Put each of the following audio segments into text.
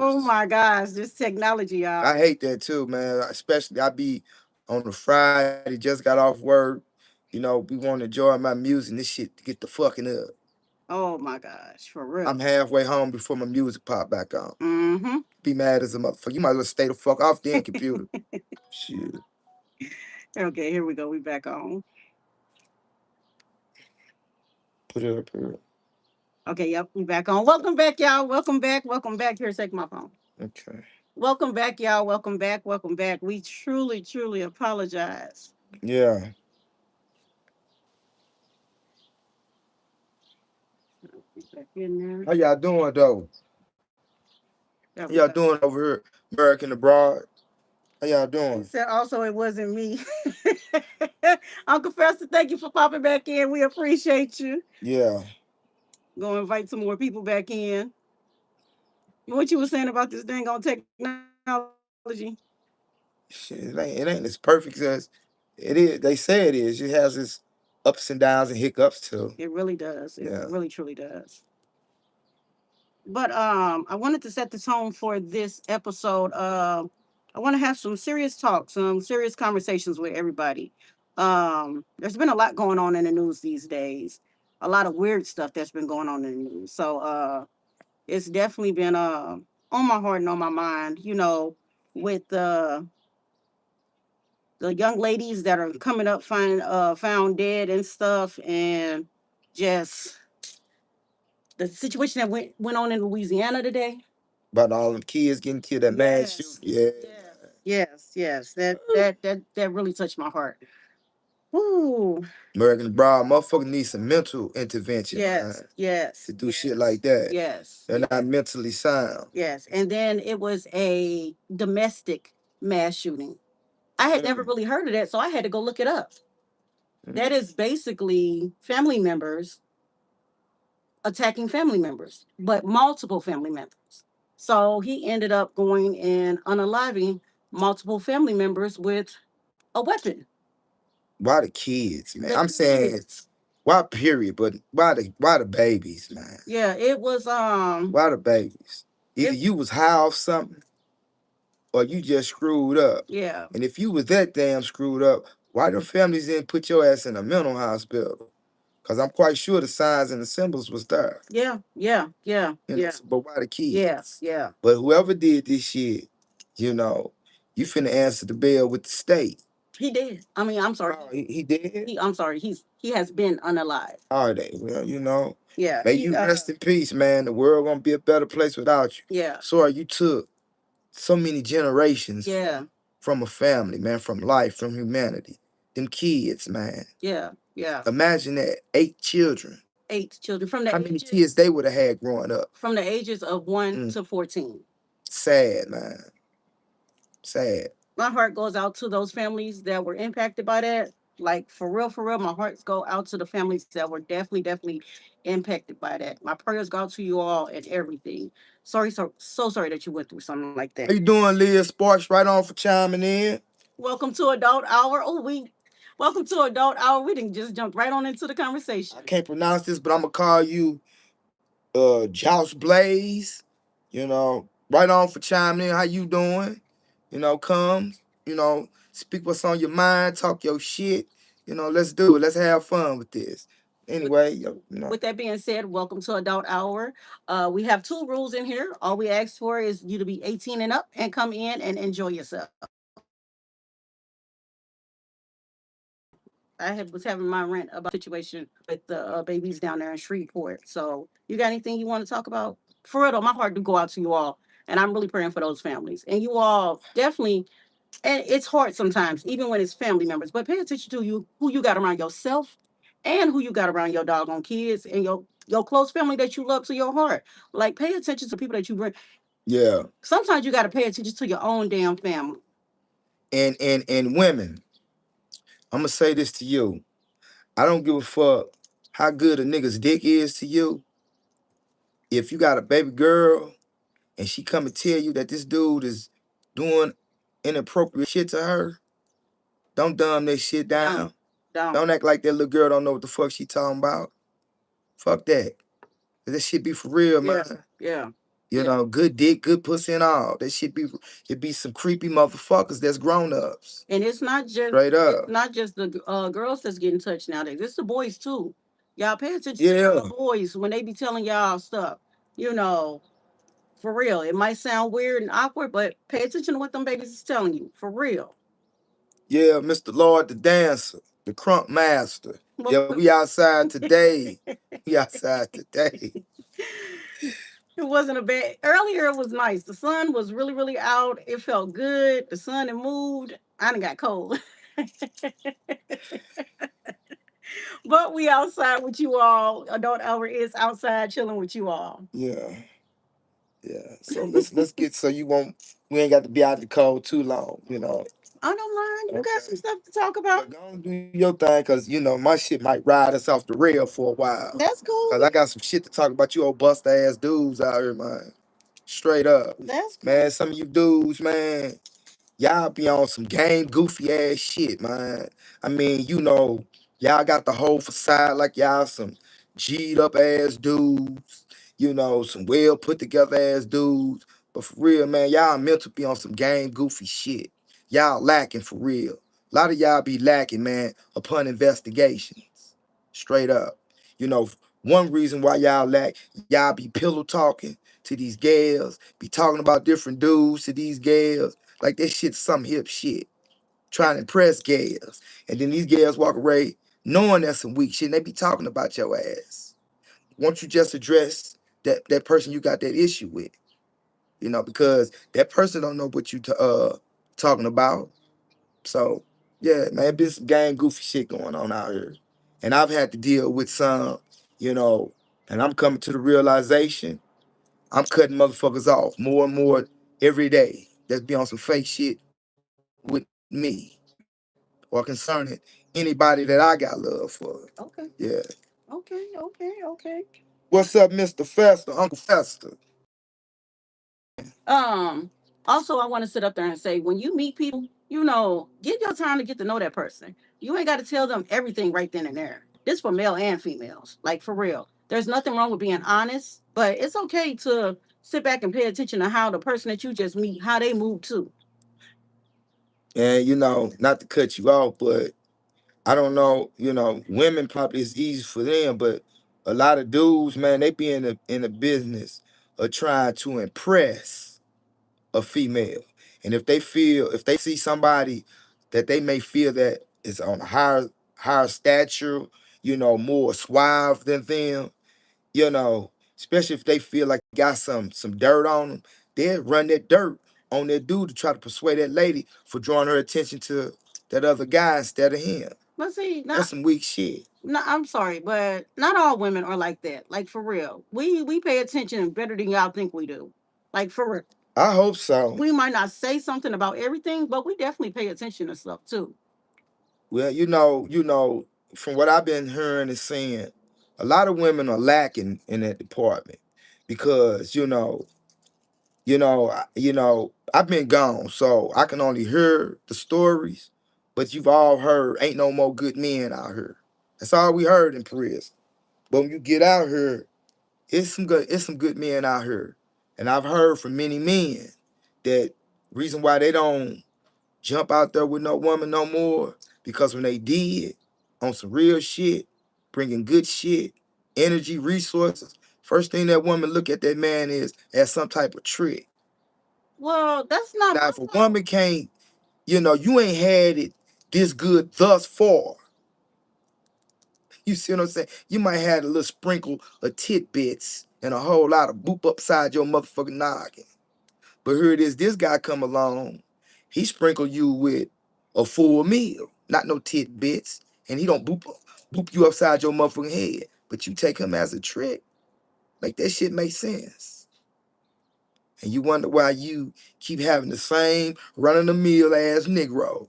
Oh my gosh, this technology, y'all. I hate that too, man. Especially I be on the Friday, just got off work. We want to enjoy my music. And this shit get the fucking up. Oh my gosh, for real. I'm halfway home before my music pop back on. Mm-hmm. Be mad as a motherfucker. You might as well stay the fuck off the computer. Shit. Okay, here we go. We back on. Put it up here. Okay, yep, we back on. Welcome back, y'all. Welcome back. Welcome back. Here, take my phone. Okay. Welcome back, y'all. Welcome back. Welcome back. We truly, truly apologize. Yeah. Back in there. How y'all doing though? Yeah, How we y'all got. doing over here, American abroad? How y'all He doing? said also it wasn't me. Uncle Fester, thank you for popping back in. We appreciate you. Yeah. Go invite some more people back in. What you were saying about this dang on technology? Shit, it ain't as perfect as it is. They say it is. It has its ups and downs and hiccups too. It really does. It Yeah. really truly does. But I wanted to set the tone for this episode. I want to have some serious talk, some serious conversations with everybody. There's been a lot going on in the news these days. A lot of weird stuff that's been going on in the news. So it's definitely been on my heart and on my mind. With the young ladies that are coming up found dead and stuff, and just the situation that went on in Louisiana today. About all them kids getting killed at mass shoot. Yeah. Yes. That really touched my heart. Ooh. American abroad, motherfucker needs some mental intervention, man. Yes. To do shit like that. Yes. They're not mentally sound. Yes. And then it was a domestic mass shooting. I had never really heard of that, so I had to go look it up. That is basically family members attacking family members, but multiple family members. So he ended up going and unaliving multiple family members with a weapon. Why the kids, man? The I'm saying kids. why period, but why the babies, man? Yeah, it was Why the babies? Either you was high off something or you just screwed up. Yeah. And if you was that damn screwed up, why the families didn't put your ass in a mental hospital? Because I'm quite sure the signs and the symbols was there. Yeah. But why the kids? Yeah. But whoever did this shit, you know, you finna answer the bell with the state. He did. I mean, I'm sorry. Oh, he did? I'm sorry. He has been unalive. Are they? Well, Yeah. may you rest in peace, man. The world gonna be a better place without you. Yeah. Sorry, you took so many generations Yeah. from a family, man, from life, from humanity. Them kids, man. Yeah. Imagine that. 8 children. 8 children from the How many ages kids they would have had growing up? from the ages of 1 to 14. Sad, man. Sad. My heart goes out to those families that were impacted by that. Like for real, my hearts go out to the families that were definitely impacted by that. My prayers go out to you all and everything. Sorry, so sorry that you went through something like that. How you doing, Leah Sparks? Right on for chiming in. Welcome to Adult Hour. Welcome to Adult Hour. We didn't just jump right on into the conversation. I can't pronounce this, but I'm gonna call you Joust Blaze. Right on for chiming in. How you doing? Come, speak what's on your mind, talk your shit. Let's do it. Let's have fun with this. Anyway, With that being said, welcome to Adult Hour. We have 2 rules in here. All we ask for is you to be 18 and up and come in and enjoy yourself. Was having my rant about the situation with the babies down there in Shreveport. So, you got anything you want to talk about? For real though, my heart do go out to you all, and I'm really praying for those families. And you all definitely, and it's hard sometimes, even when it's family members. But pay attention to who you got around yourself, and who you got around your doggone kids and your close family that you love to your heart. Like pay attention to people that you bring. Yeah. Sometimes you got to pay attention to your own damn family. And women, I'm gonna say this to you. I don't give a fuck how good a nigga's dick is to you. If you got a baby girl and she come and tell you that this dude is doing inappropriate shit to her, don't dumb that shit down. Don't act like that little girl don't know what the fuck she talking about. Fuck that. This shit be for real, man. Yeah. You know, good dick, good pussy and all. That shit be it be some creepy motherfuckers that's grown ups. And it's not just Straight it's up. not just the girls that's getting touched nowadays. It's the boys too. Y'all pay attention to Yeah. the boys when they be telling y'all stuff. You know, for real. It might sound weird and awkward, but pay attention to what them babies is telling you. For real. Yeah, Mr. Lord the dancer, the crunk master. Yeah, we outside today. We outside today. It wasn't a bad. Earlier, it was nice. The sun was really, really out. It felt good. The sun had moved. I done got cold. But we outside with you all. Adult Hour is outside chilling with you all. Yeah. Yeah. So let's get so you won't we ain't got to be out the cold too long, you know. I don't mind. You got some Okay. stuff to talk But about. go on do your thing, cause you know my shit might ride us off the rail for a while. That's cool. Cause I got some shit to talk about you old bust ass dudes out here, man. Straight up. That's cool. Man, some of you dudes, man, y'all be on some game goofy ass shit, man. I mean, you know, y'all got the whole facade like y'all some G'd up ass dudes, you know, some well put together ass dudes. But for real, man, y'all meant to be on some game goofy shit. Y'all lacking for real. A lot of y'all be lacking, man, upon investigations. Straight up. You know, one reason why y'all lack, y'all be pillow talking to these gals, be talking about different dudes to these gals. Like that shit's some hip shit. Trying to impress gals. And then these gals walk away knowing that's some weak shit and they be talking about your ass. Won't you just address that person you got that issue with? You know, because that person don't know what you talking about. So yeah, man, been some gang goofy shit going on out here. And I've had to deal with some, you know, and I'm coming to the realization I'm cutting motherfuckers off more and more every day. That's be on some fake shit with me or concerning anybody that I got love for. Okay. Yeah. Okay. Okay. Okay. What's up, Mr. Fester, Uncle Fester? Um, Also, I want to sit up there and say, when you meet people, give your time to get to know that person. You ain't got to tell them everything right then and there. This for male and females, like for real. There's nothing wrong with being honest, but it's okay to sit back and pay attention to how the person that you just meet, how they move too. And you know, not to cut you off, but I don't know, you know, women probably it's easy for them, but a lot of dudes, man, they be in the business of trying to impress a female. And if they see somebody that they may feel that is on a higher stature, you know, more suave than them, you know, especially if they feel like got some dirt on them, they'll run that dirt on that dude to try to persuade that lady for drawing her attention to that other guy instead of him. But see, That's some weak shit. no, I'm sorry, but not all women are like that. Like for real, we pay attention better than y'all think we do. Like for real, I hope so. we might not say something about everything, but we definitely pay attention to stuff too. Well, you know, from what I've been hearing and seeing, a lot of women are lacking in that department because I've been gone, so I can only hear the stories. But you've all heard, ain't no more good men out here. That's all we heard in prison. But when you get out here, it's some good men out here, and I've heard from many men that reason why they don't jump out there with no woman no more because when they did on some real shit, bringing good shit, energy, resources, first thing that woman look at that man is as some type of trick. Well, that's not Now, if a woman can't, you ain't had it this good thus far. You see what I'm saying? You might have a little sprinkle of tidbits and a whole lot of boop upside your motherfucking noggin. But here it is, this guy come along, he sprinkle you with a full meal, not no tidbits, and he don't boop you upside your motherfucking head. But you take him as a trick. Like that shit makes sense. And you wonder why you keep having the same run-of-the-mill ass Negroes.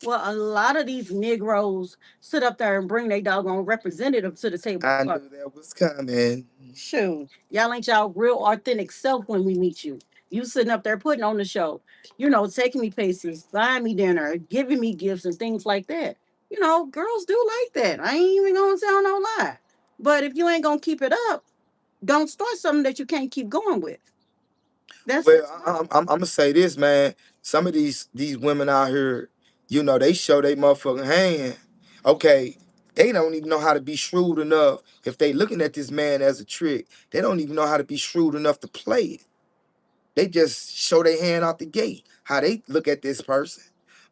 well, a lot of these Negroes sit up there and bring their doggone representative to the table. I knew that was coming. Shoot, y'all ain't y'all real authentic self when we meet you. You sitting up there putting on the show, taking me places, buying me dinner, giving me gifts and things like that. Girls do like that. I ain't even gonna tell no lie. But if you ain't gonna keep it up, don't start something that you can't keep going with. That's Well, I'm gonna say this, man. Some of these women out here, they show they motherfucking hand. Okay, they don't even know how to be shrewd enough. If they looking at this man as a trick, they don't even know how to be shrewd enough to play it. They just show their hand out the gate. How they look at this person,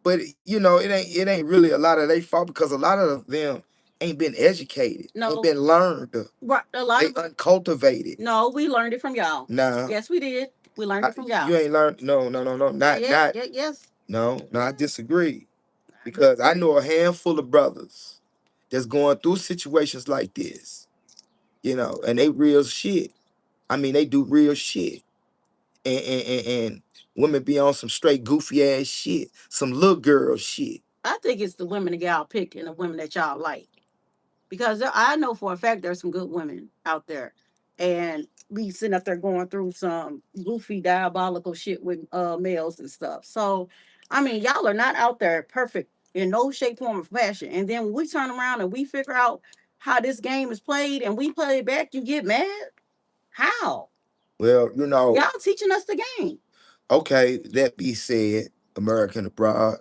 but it ain't really a lot of their fault because a lot of them ain't been educated, ain't no been learned. right, a lot They of uncultivated. no, we learned it from y'all. Nah, Yes, we did. We learned it from y'all. you ain't learned. No, no, no, no, not Yeah, not. yeah, yes. No, I disagree because I know a handful of brothers that's going through situations like this, and they real shit. I mean, they do real shit, and women be on some straight goofy ass shit, some little girl shit. I think it's the women that y'all pick and the women that y'all like. Because I know for a fact there's some good women out there, and we sitting up there going through some goofy diabolical shit with males and stuff. So, I mean, y'all are not out there perfect in no shape, form, or fashion. And then when we turn around and we figure out how this game is played and we play it back, you get mad. How? Well, Y'all teaching us the game. okay, that be said, American abroad.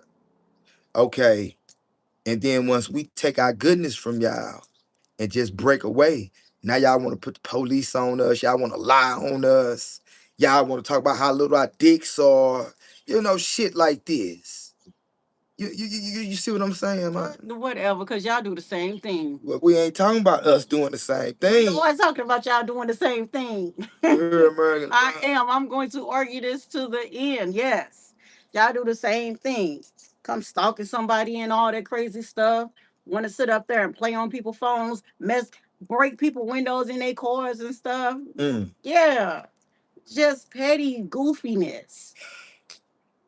Okay, and then once we take our goodness from y'all and just break away. Now y'all want to put the police on us. Y'all want to lie on us. Y'all want to talk about how little our dicks are. Shit like this. You see what I'm saying, man? Whatever, because y'all do the same thing. Well, we ain't talking about us doing the same We thing. always talking about y'all doing the same thing. You heard American? I am. I'm going to argue this to the end. Yes. Y'all do the same thing. Come stalking somebody and all that crazy stuff. Want to sit up there and play on people's phones, break people windows in their cars and stuff. Yeah. Just petty goofiness.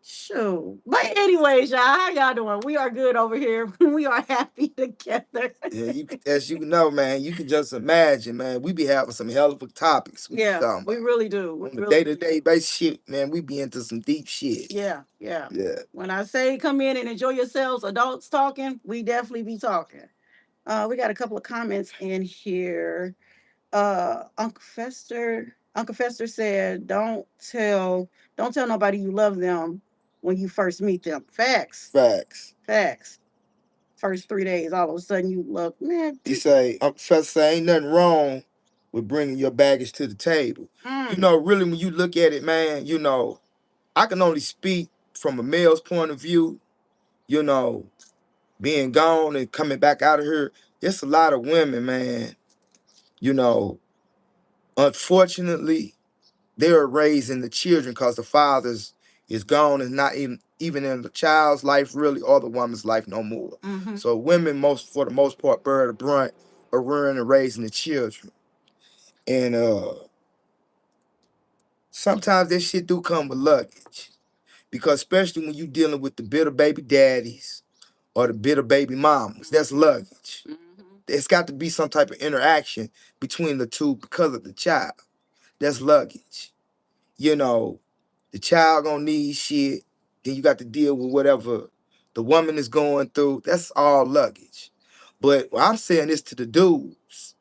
Sure. But anyways, y'all, how y'all doing? We are good over here. We are happy together. Yeah, as you know, man, you can just imagine, man. We be having some hell of a topics. Yeah, we really do. We On the really day-to-day basis shit, man, we be into some deep shit. Yeah, yeah. Yeah. When I say come in and enjoy yourselves, adults talking, we definitely be talking. We got a couple of comments in here. Uncle Fester said, don't tell nobody you love them when you first meet them. Facts. Facts. Facts. First 3 days, all of a sudden you love, man. He say, Uncle Fester say, ain't nothing wrong with bringing your baggage to the table. Really, when you look at it, man, I can only speak from a male's point of view, being gone and coming back out of here. It's a lot of women, man. Unfortunately, they're raising the children because the father's is gone and not even in the child's life really or the woman's life no more. So women for the most part bear the brunt of rearing and raising the children. And sometimes this shit do come with luggage. Because especially when you dealing with the bitter baby daddies or the bitter baby mamas, that's luggage. It's got to be some type of interaction between the two because of the child. That's luggage. The child gonna need shit. Then you got to deal with whatever the woman is going through. That's all luggage. But I'm saying this to the dudes.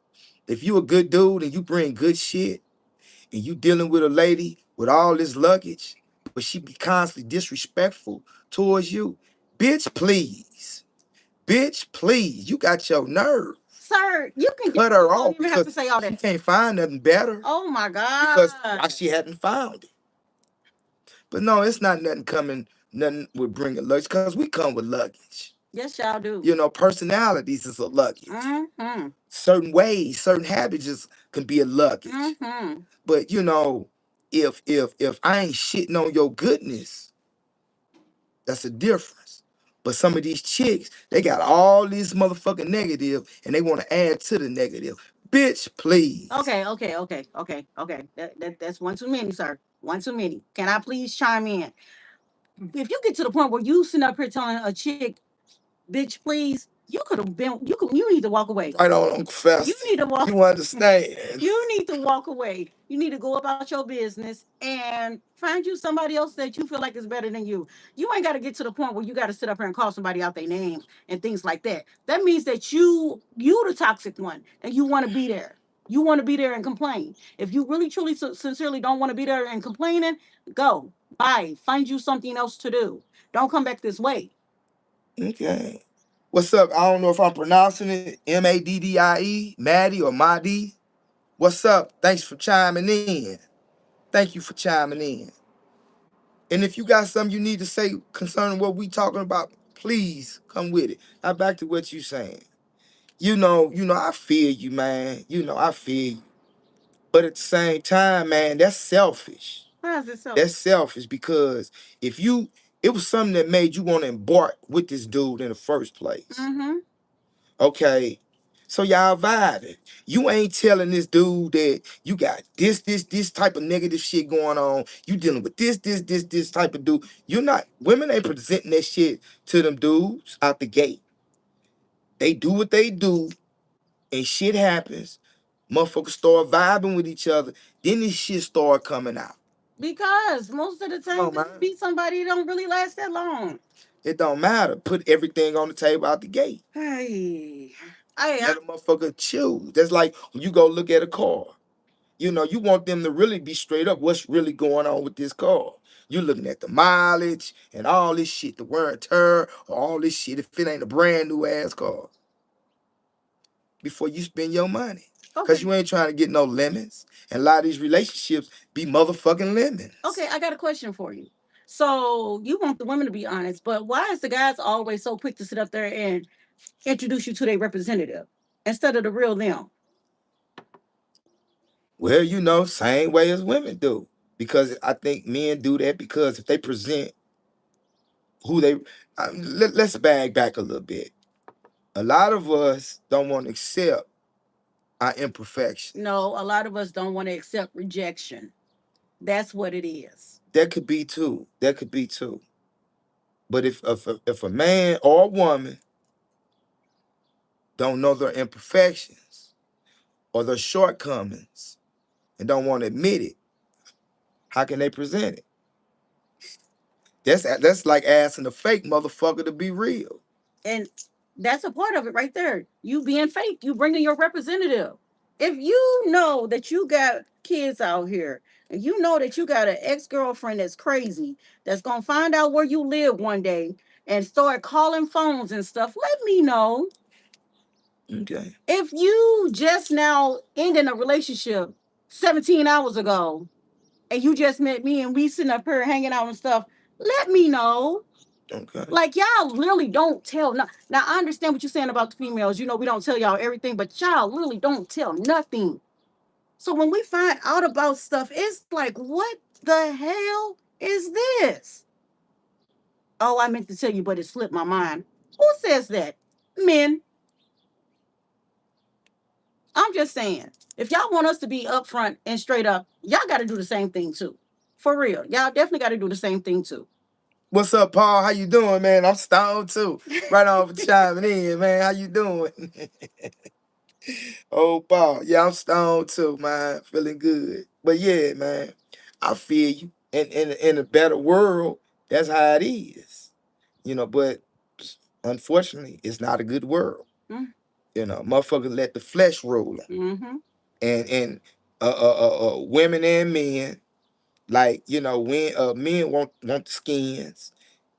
If you a good dude and you bring good shit and you dealing with a lady with all this luggage, but she be constantly disrespectful towards you, bitch, please. Bitch, please. You got your nerve. Sir, you can cut her off. You don't even have to say all that. She can't find nothing better. Oh my God. Because she hadn't found it. But no, it's not nothing with bringing luggage because we come with luggage. Yes, y'all do. Personalities is a luggage. Certain ways, certain habits can be a luggage. But if I ain't shitting on your goodness, that's a difference. But some of these chicks, they got all these motherfucking negative and they want to add to the negative. Bitch, please. Okay. That's one too many, sir. One too many. Can I please chime in? If you get to the point where you sitting up here telling a chick, bitch, please, you need to walk away. Right on, Uncle Fester. You need to walk. You understand? You need to walk away. You need to go about your business and find you somebody else that you feel like is better than you. You ain't got to get to the point where you got to sit up here and call somebody out their name and things like that. That means that you the toxic one and you want to be there. You want to be there and complain. If you really, truly, sincerely don't want to be there and complaining, go. Bye. Find you something else to do. Don't come back this way. Okay. What's up? I don't know if I'm pronouncing it Maddie, Maddie or Madi. What's up? Thanks for chiming in. Thank you for chiming in. And if you got something you need to say concerning what we talking about, please come with it. Now back to what you saying. I feel you, man. I feel you. But at the same time, man, that's selfish. How is it so? That's selfish because if you, it was something that made you want to embark with this dude in the first place. Mm-hmm. Okay. So y'all vibing. You ain't telling this dude that you got this type of negative shit going on. You dealing with this type of dude. You're not, women ain't presenting that shit to them dudes out the gate. They do what they do and shit happens. Motherfuckers start vibing with each other. Then this shit start coming out. Because most of the Come time, on, when you man. meet somebody, it don't really last that long. It don't matter. Put everything on the table out the gate. Hey, Let a motherfucker choose. That's like when you go look at a car. You want them to really be straight up what's really going on with this car. You looking at the mileage and all this shit, the wear and tear, or all this shit if it ain't a brand new ass car. Before you spend your money. Because you ain't trying to get no lemons. And a lot of these relationships be motherfucking lemons. Okay, I got a question for you. So you want the women to be honest, but why is the guys always so quick to sit up there and introduce you to their representative instead of the real them? Well, same way as women do. Because I think men do that because if they present who they, let's bag back a little bit. A lot of us don't want to accept our imperfections. No, a lot of us don't want to accept rejection. That's what it is. That could be too. That could be too. But if a man or a woman don't know their imperfections or their shortcomings and don't want to admit it, how can they present it? That's like asking a fake motherfucker to be real. And that's a part of it right there. You being fake, you bringing your representative. If you know that you got kids out here and you know that you got an ex-girlfriend that's crazy, that's going to find out where you live one day and start calling phones and stuff, let me know. Okay. If you just now ending a relationship 17 hours ago and you just met me and we sitting up here hanging out and stuff, let me know. Okay. Like y'all literally don't tell. Now I understand what you're saying about the females. We don't tell y'all everything, but y'all literally don't tell nothing. So when we find out about stuff, it's like, what the hell is this? Oh, I meant to tell you, but it slipped my mind. Who says that? Men. I'm just saying. If y'all want us to be upfront and straight up, y'all got to do the same thing too. For real, y'all definitely got to do the same thing too. What's up, Paul? How you doing, man? I'm stoned too. Right on for chiming in, man. How you doing? Oh, Paul. Yeah, I'm stoned too, man. Feeling good. But yeah, man, I feel you. In a better world, that's how it is. But unfortunately, it's not a good world. Mm. Motherfuckers let the flesh rule them. Mm-hmm. And women and men, like, when men want the skins.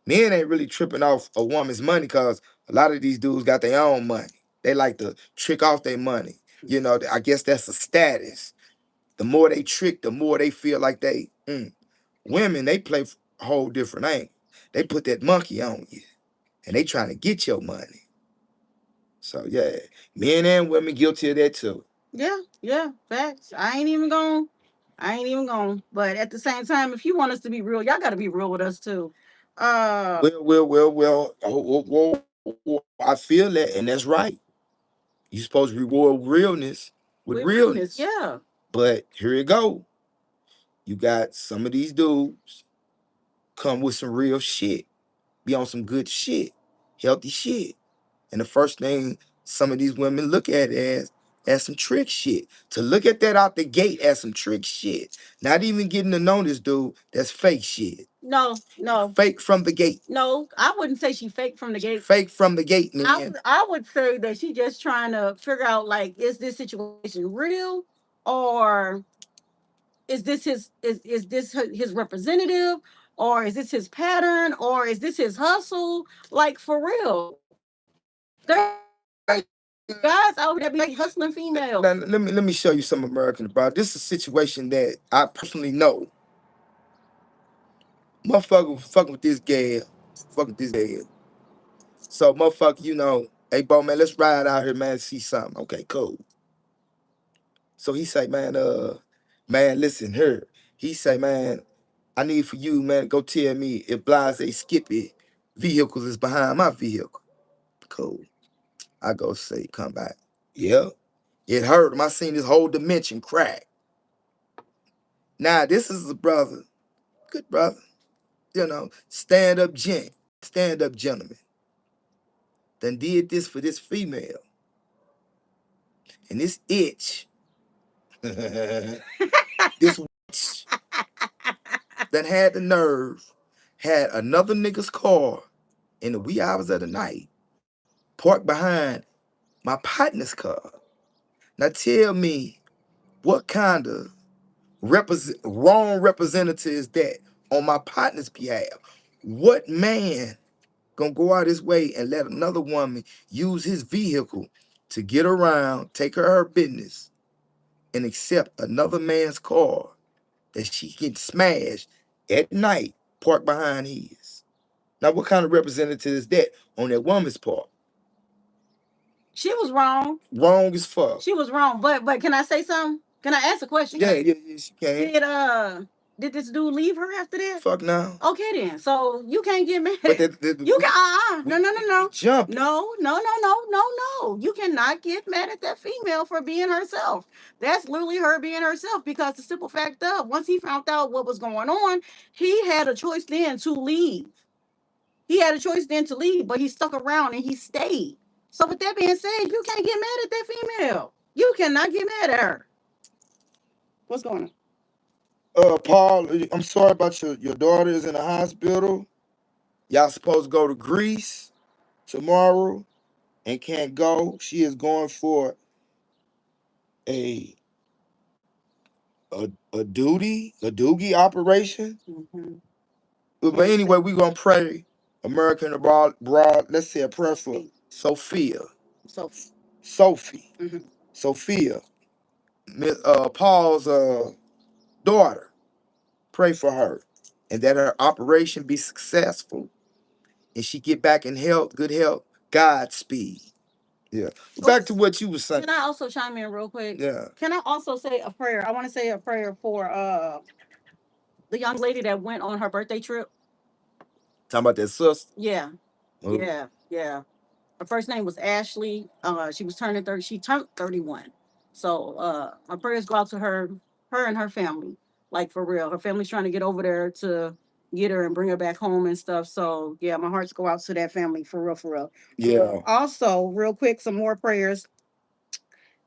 Men ain't really tripping off a woman's money because a lot of these dudes got their own money. They like to trick off their money. I guess that's a status. The more they trick, the more they feel like they. Women, they play a whole different angle. They put that monkey on you, and they trying to get your money. So yeah, men and women guilty of that too. Yeah, facts. I ain't even going. But at the same time, if you want us to be real, y'all got to be real with us too. Well. I feel that, and that's right. You supposed to reward realness with realness. Yeah. But here you go. You got some of these dudes come with some real shit, be on some good shit, healthy shit. And the first thing some of these women look at as some trick shit. To look at that out the gate as some trick shit. Not even getting to know this dude, that's fake shit. No. Fake from the gate. No, I wouldn't say she fake from the gate. Fake from the gate, man. I would say that she just trying to figure out, like, is this situation real, or is this his representative, or is this his pattern, or is this his hustle? Like, for real, there guys out here that be hustling females. Now, let me show you some American about this. Is a situation that I personally know. Motherfucker fucking with this gal. Fucking with this gal. So motherfucker, you know, hey bro man, let's ride out here, man, see something. Okay, cool. So he say, man, listen here. He say, man, I need for you, man, to go tell me if Blase Skippy vehicles is behind my vehicle. Cool. I go say, come back. Yeah. It hurt him. I seen this whole dimension crack. Now, this is a brother, good brother, you know, stand-up gentleman. Done did this for this female. And this itch, this witch, that had the nerve, had another nigga's car in the wee hours of the night, parked behind my partner's car. Now tell me, what kind of wrong representative is that on my partner's behalf? What man gonna go out his way and let another woman use his vehicle to get around, take her business, and accept another man's car that she can smash at night, parked behind his? Now, what kind of representative is that on that woman's part? She was wrong. Wrong as fuck. She was wrong. But can I say something? Can I ask a question? Yeah, she can. Did this dude leave her after that? Fuck no. Okay then. So you can't get mad. But you can no. Jump. No. You cannot get mad at that female for being herself. That's literally her being herself, because the simple fact of, once he found out what was going on, he had a choice then to leave. But he stuck around and he stayed. So with that being said, you can't get mad at that female. You cannot get mad at her. What's going on? Paul, I'm sorry about your daughter is in the hospital. Y'all supposed to go to Greece tomorrow and can't go. She is going for a doogie operation. Mm-hmm. But anyway, we're gonna pray American abroad, let's say a prayer for Sophia. Sophie. Mm-hmm. Sophia. Paul's daughter. Pray for her. And that her operation be successful. And she get back in health, good health, Godspeed. Yeah. Back to what you were saying. Can I also chime in real quick? Yeah. Can I also say a prayer? I want to say a prayer for the young lady that went on her birthday trip. Talking about that sister? Yeah. Oh. Yeah. Her first name was Ashley. She was turning 30. She turned 31. So my prayers go out to her and her family. Like, for real. Her family's trying to get over there to get her and bring her back home and stuff. So yeah, my hearts go out to that family, for real. Yeah. Also, real quick, some more prayers.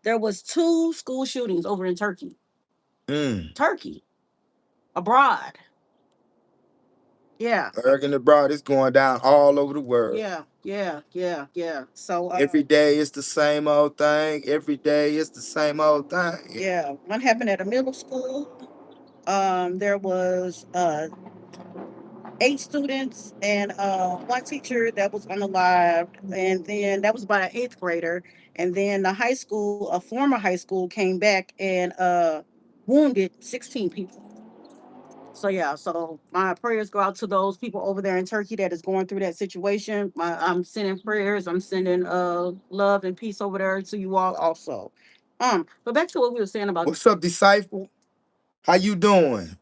There was 2 school shootings over in Turkey. Turkey. Abroad. Yeah. American abroad is going down all over the world. Yeah. So every day it's the same old thing. Every day it's the same old thing. Yeah. One happened at a middle school. There was 8 students and 1 teacher that was unalived, and then that was about an 8th grader. And then the high school, a former high school, came back and wounded 16 people. So yeah, so my prayers go out to those people over there in Turkey that is going through that situation. I'm sending prayers. I'm sending love and peace over there to you all also. But back to what we were saying about. What's up, disciple? How you doing?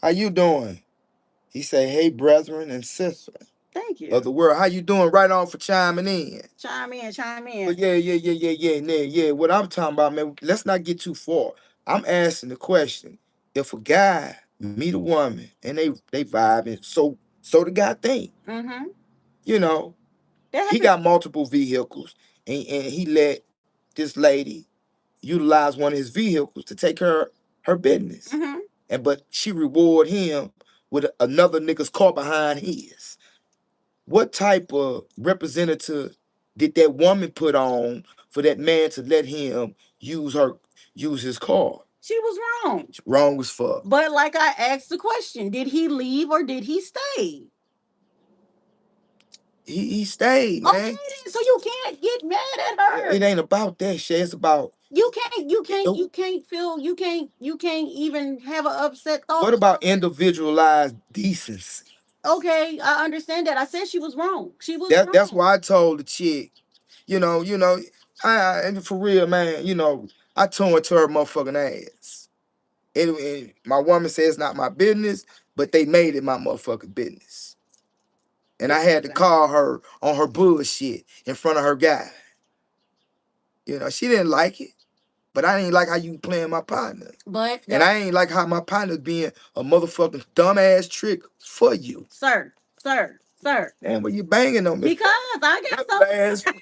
He say, hey, brethren and sisters. Thank you. Of the world. How you doing? Right on for chiming in. Chime in. But yeah. What I'm talking about, man, let's not get too far. I'm asking the question. If a guy meet a woman and they vibing, so the guy think. Mm-hmm. You know, he got multiple vehicles, and he let this lady utilize one of his vehicles to take her business. Mm-hmm. But she reward him with another nigga's car behind his. What type of representative did that woman put on for that man to let him use his car? She was wrong. It's wrong as fuck. But like I asked the question, did he leave or did he stay? He stayed, Okay, man. then, so you can't get mad at her. It ain't about that shit. It's about you can't even have an upset thought. what about individualized decency? Okay, I understand that. I said she was wrong. She was wrong. That's why I told the chick, and for real, man, I turned to her motherfucking ass. And my woman says it's not my business, but they made it my motherfucking business. And I had to call her on her bullshit in front of her guy. She didn't like it, but I ain't like how you playing my partner. And I ain't like how my partner being a motherfucking dumbass trick for you. Sir. Man, but you banging on me. Because I got some.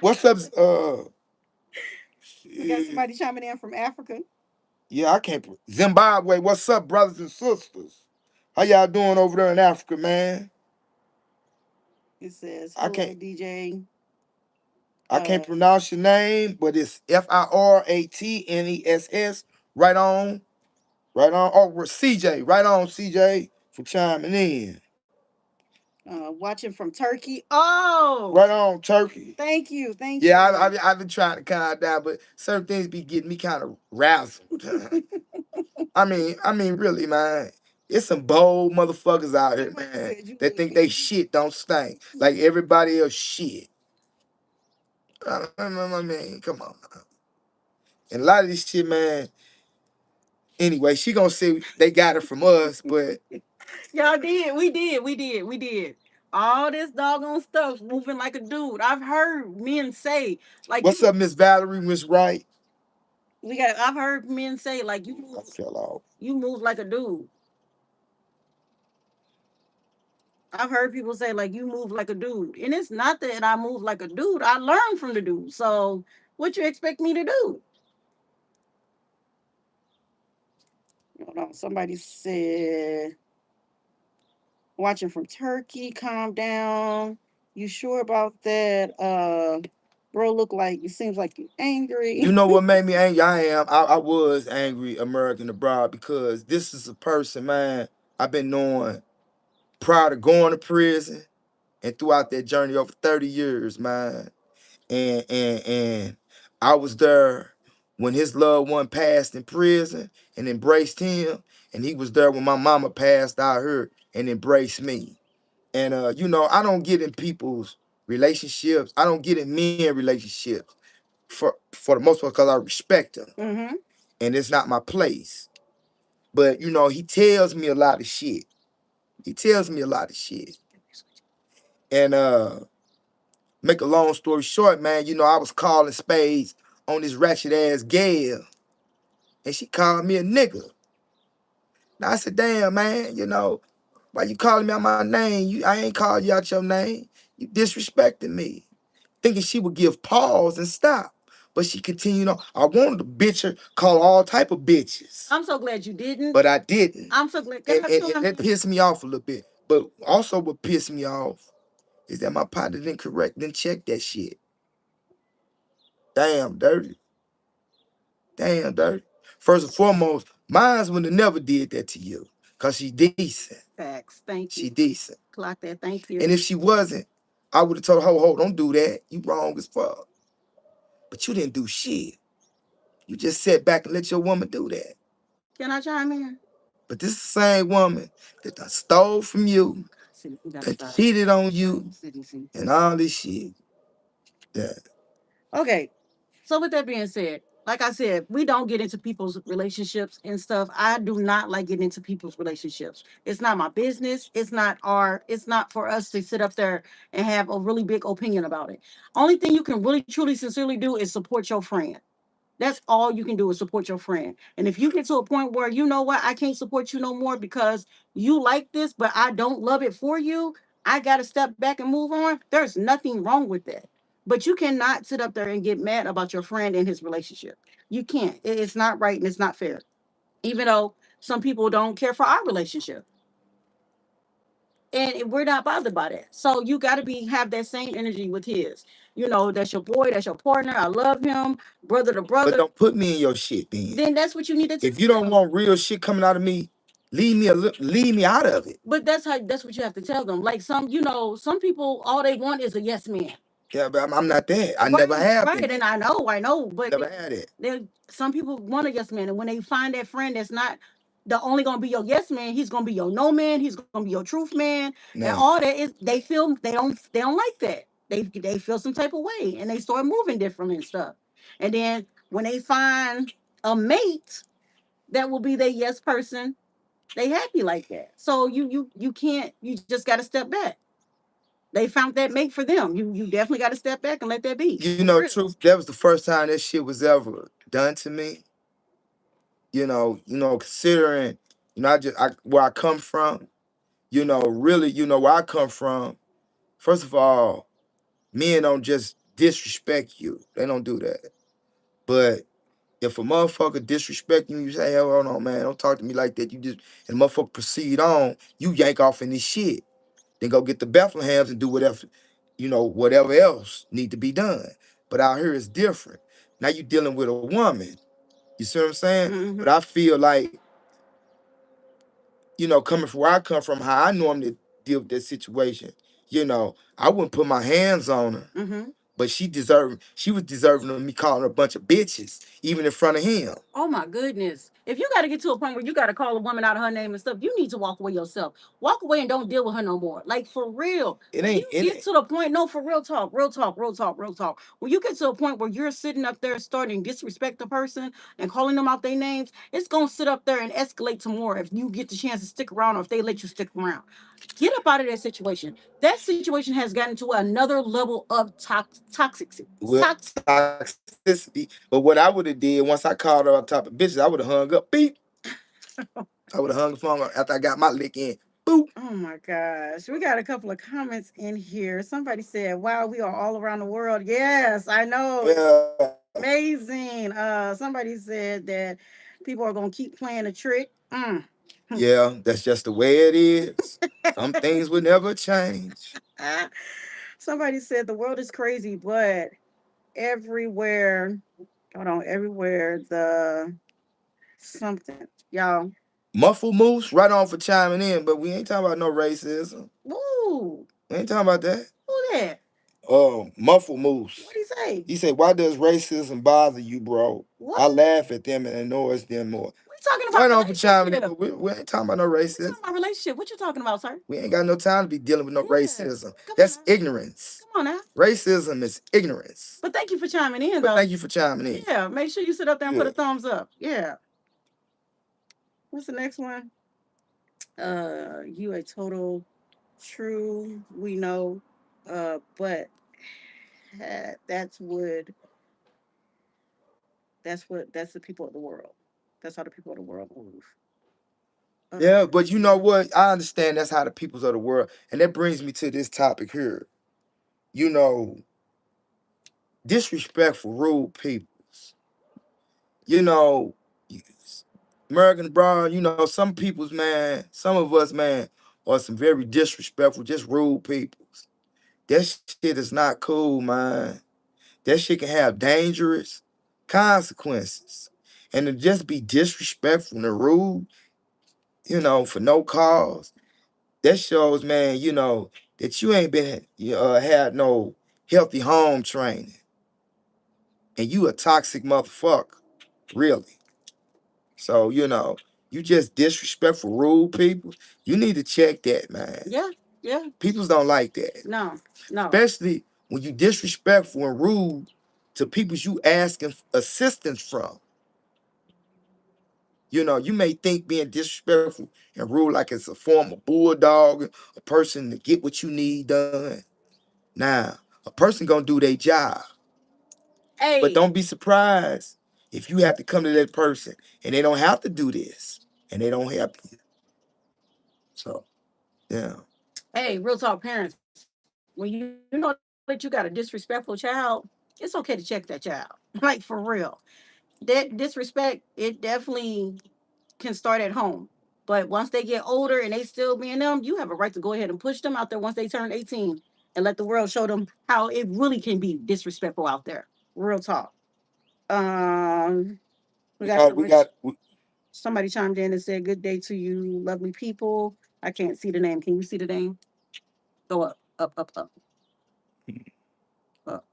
What's up? We got somebody chiming in from Africa. Yeah, I can't. Zimbabwe, what's up, brothers and sisters? How y'all doing over there in Africa, man? It says, hello, DJ. I can't pronounce your name, but it's FIRATNESS. Right on. Right on. Oh, CJ. Right on, CJ, for chiming in. Watching from Turkey. Oh, right on, Turkey. Thank you. Yeah, I've been trying to calm down, but certain things be getting me kind of razzled. I mean, really, man. It's some bold motherfuckers out here, man, that think they shit don't stink like everybody else shit. I mean, come on, man. And a lot of this shit, man. Anyway, she gonna say they got it from us, but y'all did. We did. All this doggone stuff moving like a dude. I've heard men say, like, what's up, Miss Valerie, Miss Wright? I've heard men say, like, I fell off. You move like a dude. I've heard people say, like, you move like a dude. And it's not that I move like a dude. I learned from the dude. So what you expect me to do? Hold on. Somebody said, watching from Turkey, calm down. You sure about that? Bro, look like it seems like you're angry. You know what made me angry? I was angry, American abroad, because this is a person, man, I've been knowing prior to going to prison and throughout that journey over 30 years, man. And I was there when his loved one passed in prison and embraced him, and he was there when my mama passed out here and embraced me. And I don't get in people's relationships. I don't get in men relationships for the most part because I respect them. Mm-hmm. And it's not my place. But he tells me a lot of shit. And make a long story short, man, I was calling spades on this ratchet ass gal, and she called me a nigga. Now I said, damn, man, why you calling me out my name? I ain't called you out your name. You disrespecting me. Thinking she would give pause and stop. But she continued on. I wanted to bitch her, call all type of bitches. I'm so glad you didn't. But I didn't. I'm so glad. And that pissed me off a little bit. But also what pissed me off is that my partner didn't check that shit. Damn dirty. First and foremost, mine would have never did that to you. Cause she decent. Facts. Thank you. She decent. Clock that. Thank you. And if she wasn't, I would have told her, ho, don't do that. You wrong as fuck. But you didn't do shit. You just sat back and let your woman do that. Can I chime in? But this is the same woman that done stole from you, that cheated on you, and all this shit. Yeah. Okay. So with that being said, like I said, we don't get into people's relationships and stuff. I do not like getting into people's relationships. It's not my business. It's not for us to sit up there and have a really big opinion about it. Only thing you can really truly sincerely do is support your friend. That's all you can do is support your friend. And if you get to a point where you know what, I can't support you no more because you like this, but I don't love it for you, I got to step back and move on. There's nothing wrong with that. But you cannot sit up there and get mad about your friend and his relationship. You can't. It's not right and it's not fair. Even though Some people don't care for our relationship, and we're not bothered by that. So you got to be have that same energy with his. You know, that's your boy, that's your partner. I love him, brother to But brother. don't put me in your shit then. Then that's what you need to. If you don't want real shit coming out of me, leave me out of it. But that's what you have to tell them. Like some people, all they want is a yes man. Yeah, but I'm not that. I never have Right, been and that. I know, but Never had it. there some people want a yes man, and when they find that friend that's not the only gonna be your yes man, he's gonna be your no man, he's gonna be your truth man, and No. all that is they don't like that. They feel some type of way, and they start moving different and stuff. And then when they find a mate that will be their yes person, they happy like that. So you can't you just got to step back. They found that mate for them. You definitely got to step back and let that be. You know, truth, that was the first time that shit was ever done to me. Considering, where I come from, really, where I come from, first of all, men don't just disrespect you. They don't do that. But if a motherfucker disrespect you, you say, "Hell, hold on, man, don't talk to me like that." You just and the motherfucker proceed on, you yank off in this shit. Then go get the Bethlehems and do whatever else need to be done. But out here it's different. Now you dealing with a woman. You see what I'm saying? Mm-hmm. But I feel like, coming from where I come from, how I normally deal with that situation, I wouldn't put my hands on her. Mm-hmm. But she was deserving of me calling her a bunch of bitches, even in front of him. Oh my goodness. If you got to get to a point where you got to call a woman out of her name and stuff, you need to walk away yourself. Walk away and don't deal with her no more. Like for real. It When ain't you get to the point, no, for real talk, real talk, real talk, real talk. When you get to a point where you're sitting up there starting to disrespect the person and calling them out their names, it's gonna sit up there and escalate to more if you get the chance to stick around or if they let you stick around. Get up out of that situation. That situation has gotten to another level of toxicity. Well, toxicity. But what I would have did once I called her on top of bitches, I would have hung up. Beep. I would have hung the phone up after I got my lick in. Boop. Oh my gosh. We got a couple of comments in here. Somebody said, wow, we are all around the world. Yes, I know. Yeah. Amazing. Somebody said that people are gonna keep playing a trick. Yeah, that's just the way it is. Some things will never change. Somebody said the world is crazy, but everywhere, hold on, everywhere the something. Y'all. Muffle Moose, right on for chiming in, but we ain't talking about no racism. Ooh. We ain't talking about that. Who that? Muffle Moose. What'd he say? He said, "Why does racism bother you, bro? What? I laugh at them and annoys them more." We talking about Right on for chiming in, relationship. but we ain't talking about no We racism. talking about relationship. What you talking about, sir? We ain't got no time to be dealing with no Yeah. racism. Come That's on ignorance. Come on now. Racism is ignorance. But thank you for chiming in, But though. thank you for chiming in. Yeah, make sure you sit up there and put Yeah. a thumbs up. Yeah. What's the next one? You a total true. We know. But that's what that's the people of the world. That's how the people of the world move. Yeah, but you know what? I understand that's how the peoples of the world, and that brings me to this topic here. You know, disrespectful, rude peoples. You know, American Brown. Some peoples, man. Some of us, man, are some very disrespectful, just rude peoples. That shit is not cool, man. That shit can have dangerous consequences, and to just be disrespectful and rude, for no cause. That shows, man, that you ain't been had no healthy home training, and you a toxic motherfucker, really. So you just disrespectful, rude people. You need to check that, man. Yeah, yeah. Peoples don't like that, No, no. especially when you disrespectful and rude to people you asking assistance from. You may think being disrespectful and rude like it's a form of bulldog, a person to get what you need done. Now, a person gonna do their job, Hey. but don't be surprised if you have to come to that person and they don't have to do this and they don't help you. So, yeah. Hey, real talk, parents. When you know that you got a disrespectful child, it's okay to check that child. Like for real. That disrespect, it definitely can start at home. But once they get older and they still being them, you have a right to go ahead and push them out there once they turn 18 and let the world show them how it really can be disrespectful out there. Real talk. Um, we got We got somebody chimed in and said, "Good day to you, lovely people." I can't see the name. Can you see the name? Go up, up, up, up, up.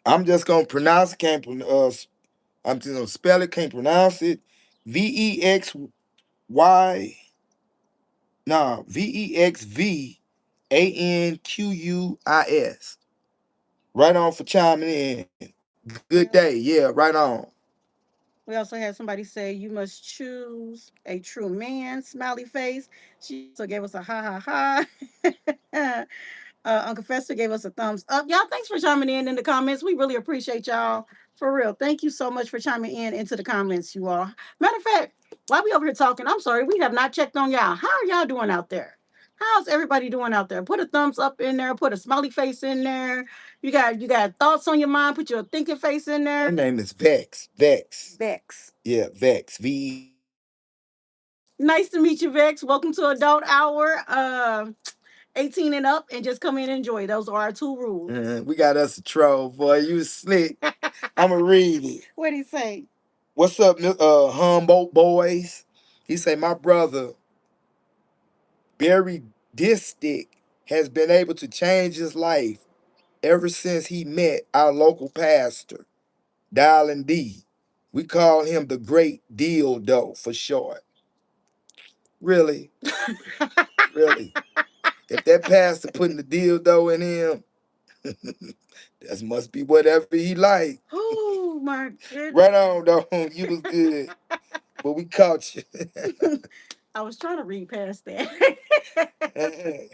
I'm just gonna pronounce it. I'm just gonna spell it. Can't pronounce it. VEXY. Nah, VEXVANQUIS. Right on for chiming in. Good day. Yeah, right on. We also had somebody say, "You must choose a true man." Smiley face. She also gave us a ha ha ha. Uncle Fester gave us a thumbs up. Y'all, thanks for chiming in the comments. We really appreciate y'all. For real. Thank you so much for chiming in into the comments, you all. Matter of fact, while we over here talking, I'm sorry, we have not checked on y'all. How are y'all doing out there? How's everybody doing out there? Put a thumbs up in there, put a smiley face in there. You got thoughts on your mind, put your thinking face in there. Her name is Vex. Vex. Vex. Yeah, Vex. V. Nice to meet you, Vex. Welcome to Adult Hour. 18 and up, and just come in and enjoy. Those are our two rules. We got us a troll, boy. You slick. I'ma read it. What'd he say? What's up, Humboldt boys? He say, my brother, Barry Distick, has been able to change his life ever since he met our local pastor, Dylan D. We call him the Great Deal, though, for short. Really? Really? If that pastor putting the dildo in him, that must be whatever he like. Oh my goodness. Right on, though. You was good. But we caught you. I was trying to read past that.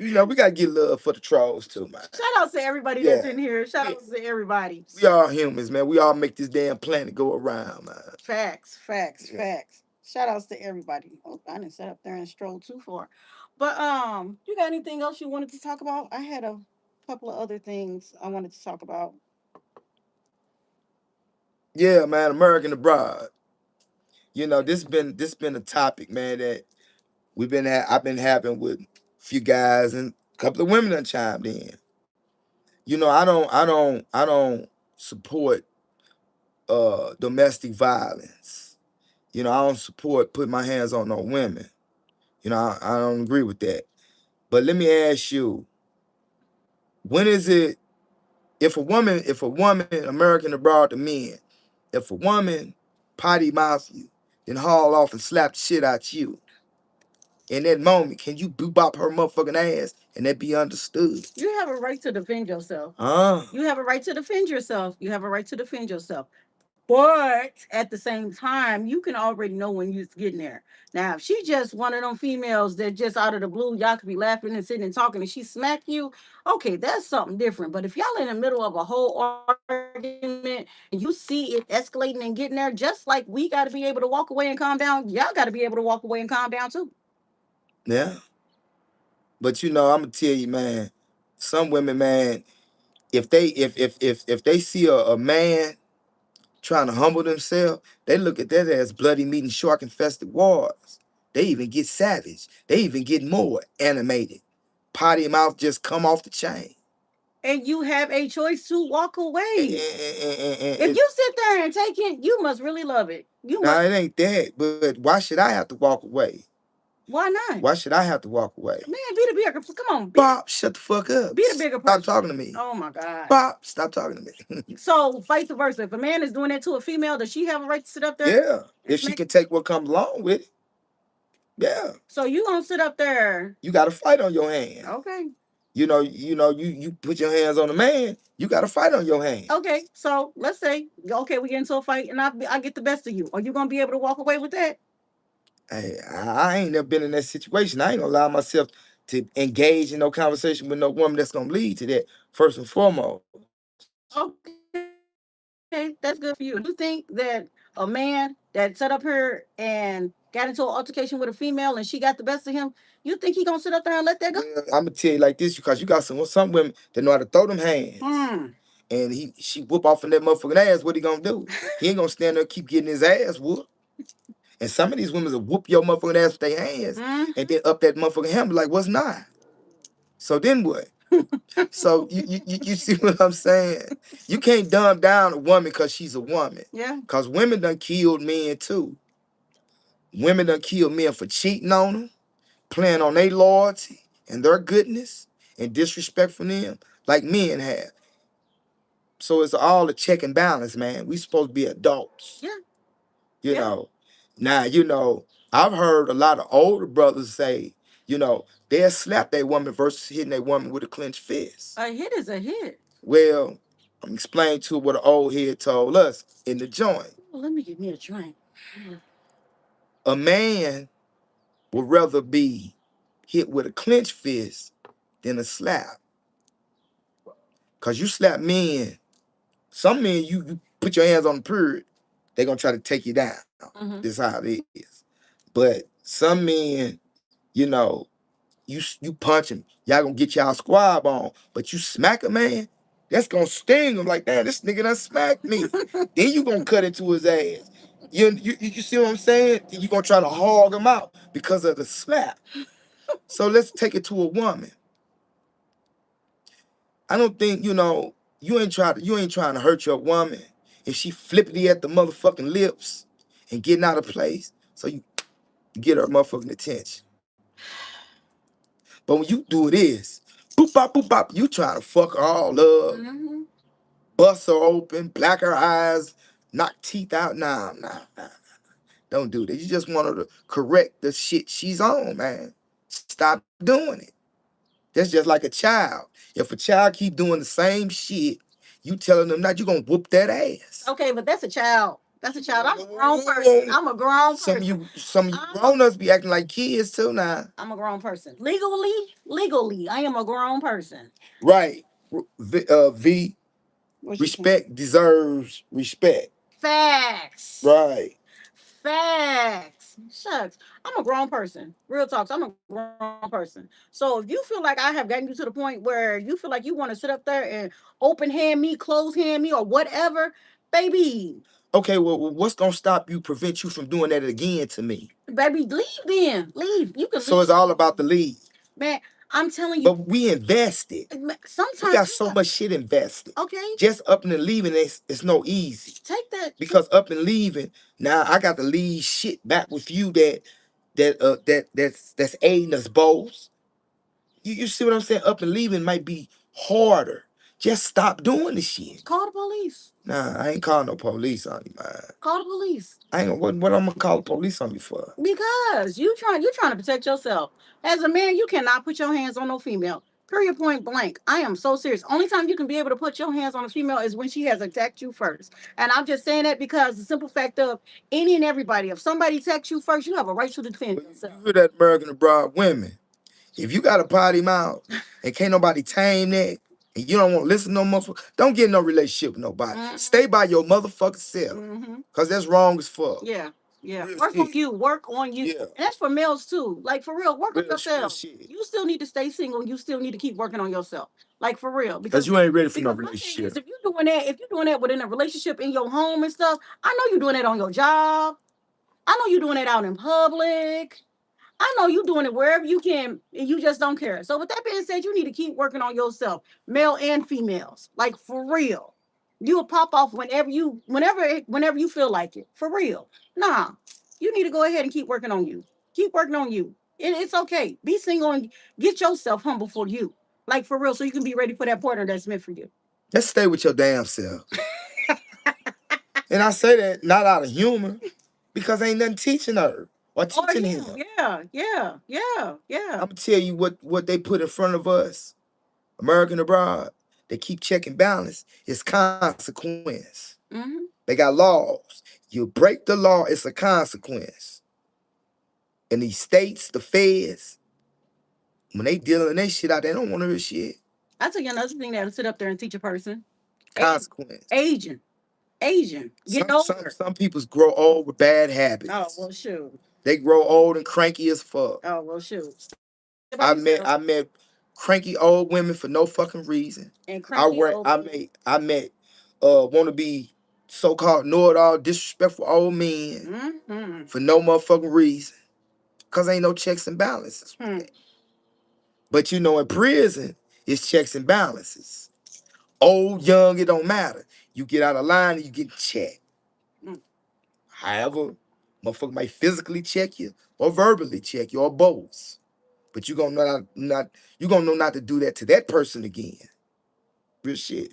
We gotta get love for the trolls too, man. Shout out to everybody that's in here. Shout out to everybody. We all humans, man. We all make this damn planet go around, man. Facts. Shout outs to everybody. Oh, I didn't sit up there and stroll too far. But you got anything else you wanted to talk about? I had a couple of other things I wanted to talk about. Yeah, man, American abroad. This been a topic, man, that I've been having with a few guys and a couple of women that chimed in. I don't support domestic violence. I don't support putting my hands on no women. I don't agree with that. But let me ask you, when is it if a woman, American abroad to men, if a woman potty mouth you, then haul off and slap the shit out you, in that moment, can you boop her motherfucking ass and that be understood? You have a right to defend yourself. Huh? You have a right to defend yourself. You have a right to defend yourself. But at the same time, you can already know when you're getting there. Now, if she just one of them females that just out of the blue, y'all could be laughing and sitting and talking, and she smack you, okay, that's something different. But if y'all in the middle of a whole argument and you see it escalating and getting there, just like we got to be able to walk away and calm down, y'all got to be able to walk away and calm down too. Yeah. But I'm gonna tell you, man, some women, man, if they see a man trying to humble themselves, they look at that as bloody meat and shark infested waters. They even get savage. They even get more animated. Potty mouth just come off the chain. And you have a choice to walk away. If And you sit there and take it, you must really love it. now it ain't that, but why should I have to walk away? Why not? Why should I have to walk away? Man, be the bigger. Come on, Bob, shut the fuck up. Be the bigger Stop person. talking to me. Oh my God. Bob, stop talking to me. So vice versa. If a man is doing that to a female, does she have a right to sit up there? Yeah. If she can take what comes along with it. Yeah. So you gonna sit up there? You got a fight on your hand. Okay. You put your hands on a man, you got a fight on your hand. Okay. So let's say, okay, we get into a fight and I get the best of you. Are you gonna be able to walk away with that? Hey, I ain't never been in that situation. I ain't gonna allow myself to engage in no conversation with no woman that's gonna lead to that, first and foremost. Okay, that's good for you. You think that a man that sat up here and got into an altercation with a female and she got the best of him, you think he gonna sit up there and let that go? I'm gonna tell you like this, because you got some women that know how to throw them hands. and she whoop off in that motherfucking ass, what he gonna do? He ain't gonna stand there and keep getting his ass whooped. And some of these women will whoop your motherfucking ass with their hands and then up that motherfucking hammer like, what's not? So then what? So you see what I'm saying? You can't dumb down a woman because she's a woman. Yeah. Because women done killed men too. Women done killed men for cheating on them, playing on their loyalty and their goodness and disrespect for them like men have. So it's all a check and balance, man. We supposed to be adults. Yeah. You know. Now, I've heard a lot of older brothers say, they'll slap their woman versus hitting their woman with a clenched fist. A hit is a hit. Well, I'm explaining to what an old head told us in the joint. Well, let me get me a drink. A man would rather be hit with a clenched fist than a slap. Because you slap men, some men, you put your hands on the period, they're going to try to take you down. This is how it is. But some men, you punch him, y'all gonna get y'all squab on, but you smack a man, that's gonna sting him like, damn, this nigga done smacked me. Then you gonna cut into his ass. You see what I'm saying? You gonna try to hog him out because of the slap. So let's take it to a woman. I don't think, you ain't trying to hurt your woman if she flippity at the motherfucking lips and getting out of place. So you get her motherfucking attention. But when you do this, boop bop, you trying to fuck her all up, bust her open, black her eyes, knock teeth out. Nah. Don't do that. You just want her to correct the shit she's on, man. Stop doing it. That's just like a child. If a child keep doing the same shit, you telling them not, you gonna whoop that ass. Okay, but that's a child. That's a child. I'm a grown person. I'm a grown person. Some of you grown-ups be acting like kids too now. I'm a grown person. Legally, I am a grown person. Right. V, respect deserves respect. Facts. Right. Facts. Shucks. I'm a grown person. Real talks. I'm a grown person. So if you feel like I have gotten you to the point where you feel like you want to sit up there and open hand me, close hand me, or whatever, baby. Okay, well, what's gonna prevent you from doing that again to me? Baby, leave then. Leave. You can leave. So it's all about the leave. Man, I'm telling you. But we invested. Sometimes we got so much shit invested. Okay. Just up and leaving, it's no easy. Take that. Because up and leaving, now I got to leave shit back with you that's aiding us both. You see what I'm saying? Up and leaving might be harder. Just stop doing the shit. Call the police. Nah, I ain't calling no police on you, man. Call the police. I ain't what I'm gonna call the police on you for? Because you trying to protect yourself. As a man, you cannot put your hands on no female. Period, point blank. I am so serious. Only time you can be able to put your hands on a female is when she has attacked you first. And I'm just saying that because the simple fact of any and everybody, if somebody attacks you first, you have a right to defend yourself. You hear that, American abroad women? If you got a potty mouth and can't nobody tame that, and you don't want to listen to no motherfucker, don't get in no relationship with nobody. Stay by your motherfucking self. Because that's wrong as fuck. Yeah. Work on you. Work on you. Yeah. And that's for males too. Like for real, work on yourself. You still need to stay single and you still need to keep working on yourself. Like for real. Because you ain't ready for no relationship. If you're doing that within a relationship in your home and stuff, I know you're doing that on your job. I know you're doing it out in public. I know you're doing it wherever you can, and you just don't care. So with that being said, you need to keep working on yourself, male and females. Like for real. You'll pop off whenever you feel like it. For real. Nah. You need to go ahead and keep working on you. Keep working on you. It's okay. Be single and get yourself humble for you. Like for real, so you can be ready for that partner that's meant for you. Let's stay with your damn self. And I say that not out of humor, because ain't nothing teaching her or teaching him. Yeah. I'm gonna tell you what they put in front of us, American abroad. They keep checking balance. It's consequence. They got laws. You break the law, it's a consequence. And these states, the feds, when they dealing that shit out, they don't want to hear shit. I'll tell you another thing that'll sit up there and teach a person. Consequence. Asian. Some people's grow old with bad habits. Oh, well, shoot. They grow old and cranky as fuck. Oh, well, shoot. I met cranky old women for no fucking reason. And I cranky work. old I people. made. I met. Want to be so-called know-it-all, disrespectful old men Mm-hmm. for no motherfucking reason. Cause ain't no checks and balances. Hmm. But you know, in prison, it's checks and balances. Old, young, it don't matter. You get out of line and you get checked. Mm. However, motherfucker might physically check you or verbally check you or both. But you gonna not you gonna know not to do that to that person again. Real shit.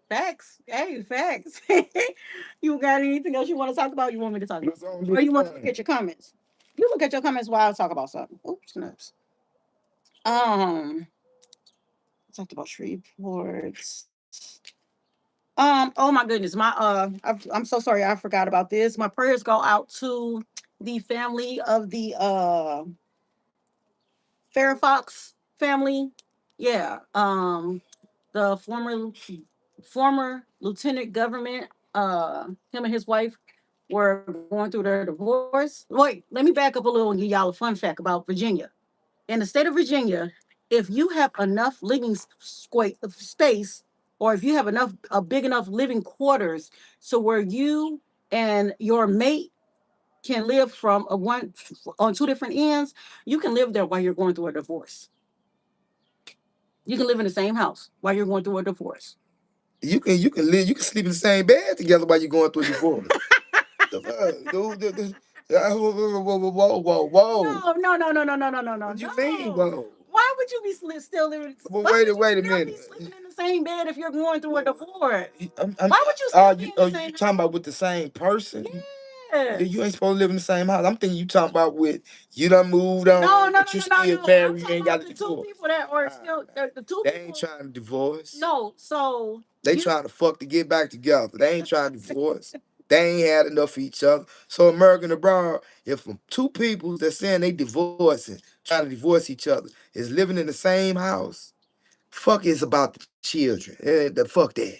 Facts. Hey, facts. You got anything else you want to talk about? You want me to talk about? It's on Or this you want to look thing. at your comments? You look at your comments while I talk about something. Oops, snaps. I talked about Shreveports. Oh my goodness, I'm so sorry, I forgot about this. My prayers go out to the family of the Fairfox family. Yeah. The former lieutenant government, him and his wife were going through their divorce. Wait, let me back up a little and give y'all a fun fact about Virginia. In the state of Virginia, if you have enough living space, or if you have enough a big enough living quarters, so where you and your mate can live from a one on two different ends, you can live there while you're going through a divorce. You can live in the same house while you're going through a divorce. You can sleep in the same bed together while you're going through a divorce. The fuck, dude, whoa. No, no, no, no, no, no, no, no, no, What you mean, no. whoa? Why would you be still living? Well, Why would you wait a still be minute. sleeping in the same bed if you're going through a divorce? I'm, Why would you still be in the are you same talking house? about with the same person? Yeah, you Yes. ain't supposed to live in the same house. I'm thinking you talking about with you done moved No, on, no, but no, you no, no, still no. I'm married. You talking ain't got about a the two divorce. people that are Ah, still the two they ain't people. trying to divorce. No, so They you trying to fuck to get back together. They ain't trying to divorce. They ain't had enough of each other. So American abroad, if two people that saying they divorcing, trying to divorce each other, is living in the same house, fuck is about the children. Fuck that.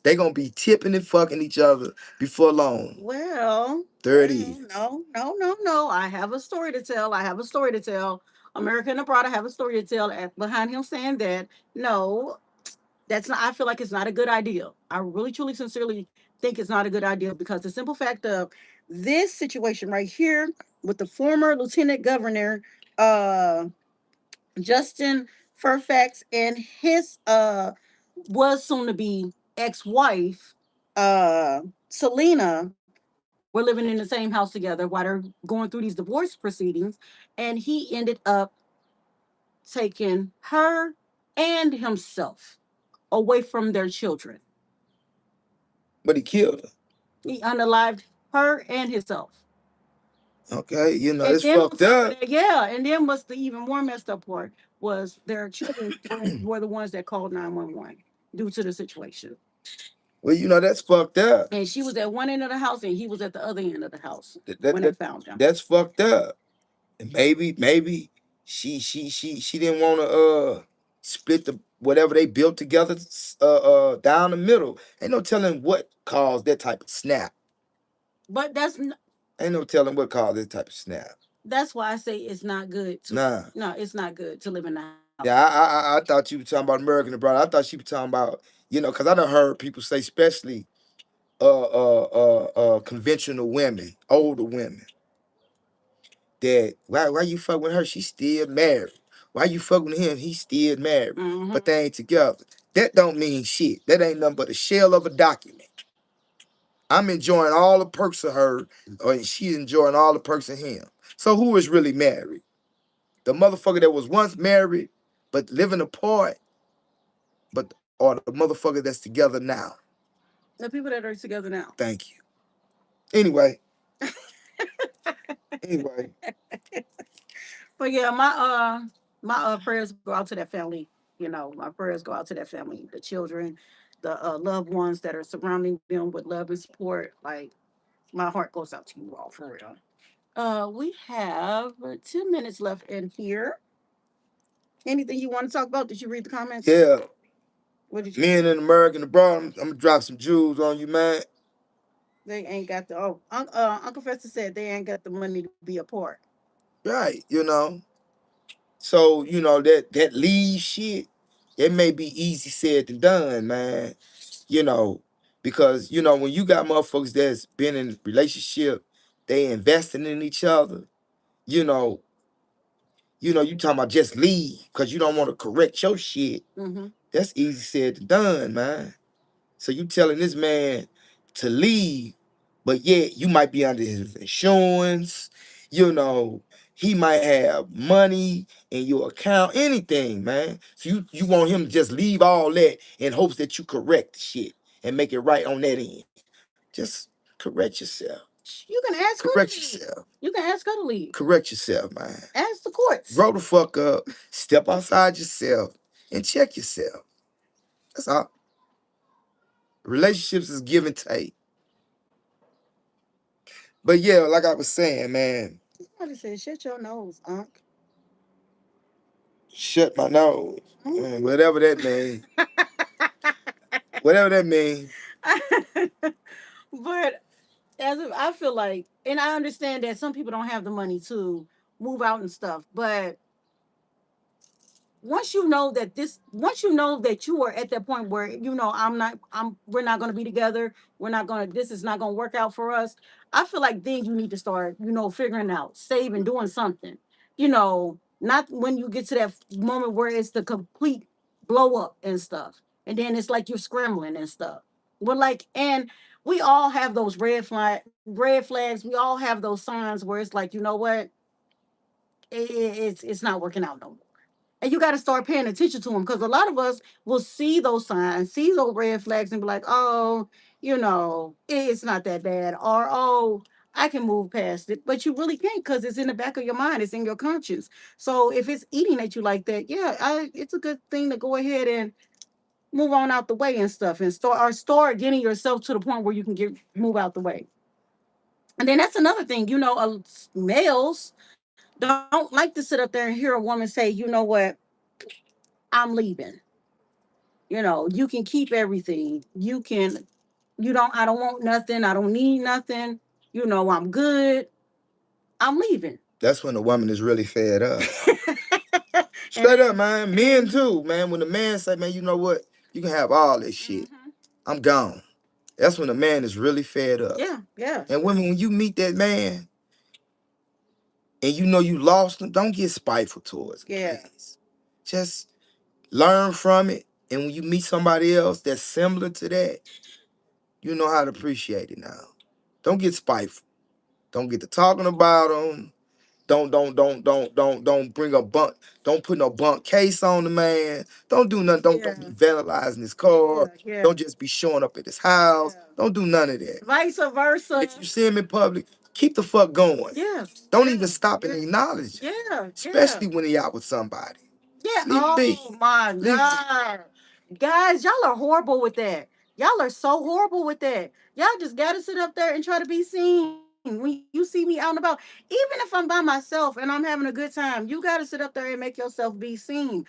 They gonna be tipping and fucking each other before long. well, 30 years. no. I have a story to tell. I have a story to tell. American abroad, I have a story to tell behind him saying that. No, that's not. I feel like it's not a good idea. I really, truly, sincerely think it's not a good idea because the simple fact of this situation right here with the former lieutenant governor, uh, Justin Fairfax, and his was soon to be ex-wife, Selena, were living in the same house together while they're going through these divorce proceedings, and he ended up taking her and himself away from their children. But he killed her. He unalived her and himself. Okay, you know, And it's then on fucked top of up. that, yeah, and then what's the even more messed up part was their children were the ones that called 911 due to the situation. Well, you know, that's fucked up. And she was at one end of the house and he was at the other end of the house That, that, when they that found him. that's fucked up. And maybe she didn't want to split the whatever they built together down the middle. Ain't no telling what caused that type of snap. But Ain't no telling what caused that type of snap. that's why I say it's not good to. Nah. No, it's not good to live in the house. Yeah, I thought you were talking about American abroad. I thought she was talking about, you know, because I done heard people say, especially conventional women, older women, that why you fuck with her? She's still married. Why you fuck with him? He's still married. Mm-hmm. But they ain't together. That don't mean shit. That ain't nothing but a shell of a document. I'm enjoying all the perks of her, or she's enjoying all the perks of him. So who is really married? The motherfucker that was once married but living apart, but or the motherfucker that's together now. The people that are together now. Thank you. Anyway, anyway, But yeah, my prayers go out to that family. You know, my prayers go out to that family, the children, the loved ones that are surrounding them with love and support. Like my heart goes out to you all for real. We have 2 minutes left in here. Anything you want to talk about? Did you read the comments? yeah. What did you Me see? and an American abroad, I'm gonna drop some jewels on you, man. They ain't got the Uncle Fester said they ain't got the money to be apart. Right, you know. So, that leave shit, it may be easy said than done, man. You know, because, when you got motherfuckers that's been in a relationship, they investing in each other, you know, you talking about just leave because you don't want to correct your shit. Mm-hmm. That's easy said than done, man. So you telling this man to leave, but yet you might be under his insurance, he might have money in your account, anything, man. So you want him to just leave all that in hopes that you correct the shit and make it right on that end. Just correct yourself. You can ask her to Correct leave. yourself. You can ask her to leave. Correct yourself, man. Ask the courts. Grow the fuck up. Step outside yourself and check yourself. That's all. Relationships is give and take. But yeah, like I was saying, man, Somebody said, shut your nose, Unc. shut my nose. Mhm. Whatever that means. Whatever that means. But as if I feel like, and I understand that some people don't have the money to move out and stuff, but once you know that you are at that point where we're not going to be together, this is not going to work out for us. I feel like then you need to start figuring out saving, doing something, not when you get to that moment where it's the complete blow up and stuff, and then it's like you're scrambling and stuff. But like, and we all have those red flags, we all have those signs where it's like, you know what, it's not working out no more, and you got to start paying attention to them, because a lot of us will see those signs, see those red flags, and be like, oh, it's not that bad, or oh, I can move past it. But you really can't, because it's in the back of your mind, it's in your conscience. So if it's eating at you like that, yeah, it's a good thing to go ahead and move on out the way and stuff, and start getting yourself to the point where you can move out the way. And then that's another thing, males don't like to sit up there and hear a woman say, you know what, I'm leaving. You can keep everything. I don't want nothing. I don't need nothing. I'm good. I'm leaving. That's when the woman is really fed up. And Straight up, man. Men too, man. When the man say, man, you know what? You can have all this shit. I'm gone. That's when the man is really fed up. yeah, yeah, And women, when you meet that man and you know you lost him, don't get spiteful towards him, yeah. please. Just learn from it. And when you meet somebody else that's similar to that, you know how to appreciate it now. Don't get spiteful. Don't get to talking about them. Don't bring a bunk. Don't put no bunk case on the man. Don't do nothing. Don't be vandalizing his car. Yeah, yeah. Don't just be showing up at his house. Yeah. Don't do none of that. Vice versa. If you see him in public, keep the fuck going. Yeah. Don't even stop and acknowledge him, Yeah. especially when he out with somebody. Yeah. Leave it be. Oh my Leave it be. God. Guys, y'all are horrible with that. Y'all are so horrible with that. Y'all just gotta sit up there and try to be seen. When you see me out and about, even if I'm by myself and I'm having a good time, you gotta sit up there and make yourself be seen.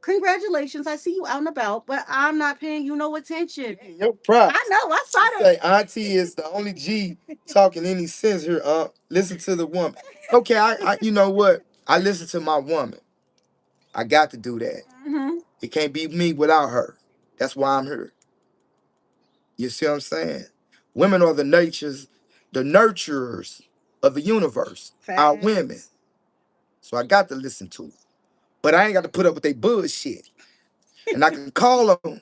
Congratulations, I see you out and about, but I'm not paying you no attention. Your props. I know, I saw She that. say Auntie is the only G talking any sense here. Listen to the woman. Okay, you know what? I listen to my woman. I got to do that. Mm-hmm. It can't be me without her. That's why I'm here. You see what I'm saying? Women are the nurturers of the universe. Our women. So I got to listen to them. But I ain't got to put up with their bullshit. And I can call them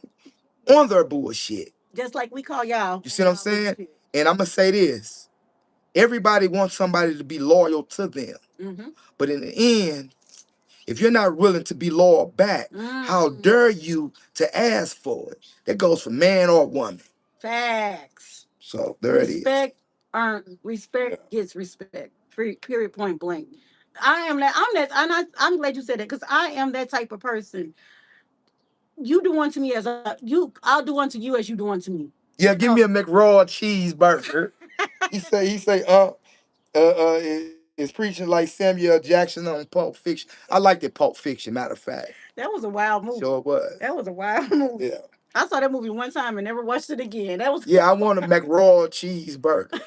on their bullshit. Just like we call y'all. You see what I'm saying? And I'm going to say this. Everybody wants somebody to be loyal to them. Mm-hmm. But in the end, if you're not willing to be loyal back, how dare you to ask for it? That goes for man or woman. Facts. So there it is. Respect gets respect. Period. Point blank. I'm glad you said that, because I am that type of person. You do unto me as I'll do unto you as you do unto me. Yeah, give me a McRaw cheeseburger. he say, is preaching like Samuel Jackson on Pulp Fiction. I liked it, Pulp Fiction, matter of fact. That was a wild movie. Sure it was. That was a wild movie. Yeah. I saw that movie one time and never watched it again. That was Yeah, I want a McRaw cheeseburger.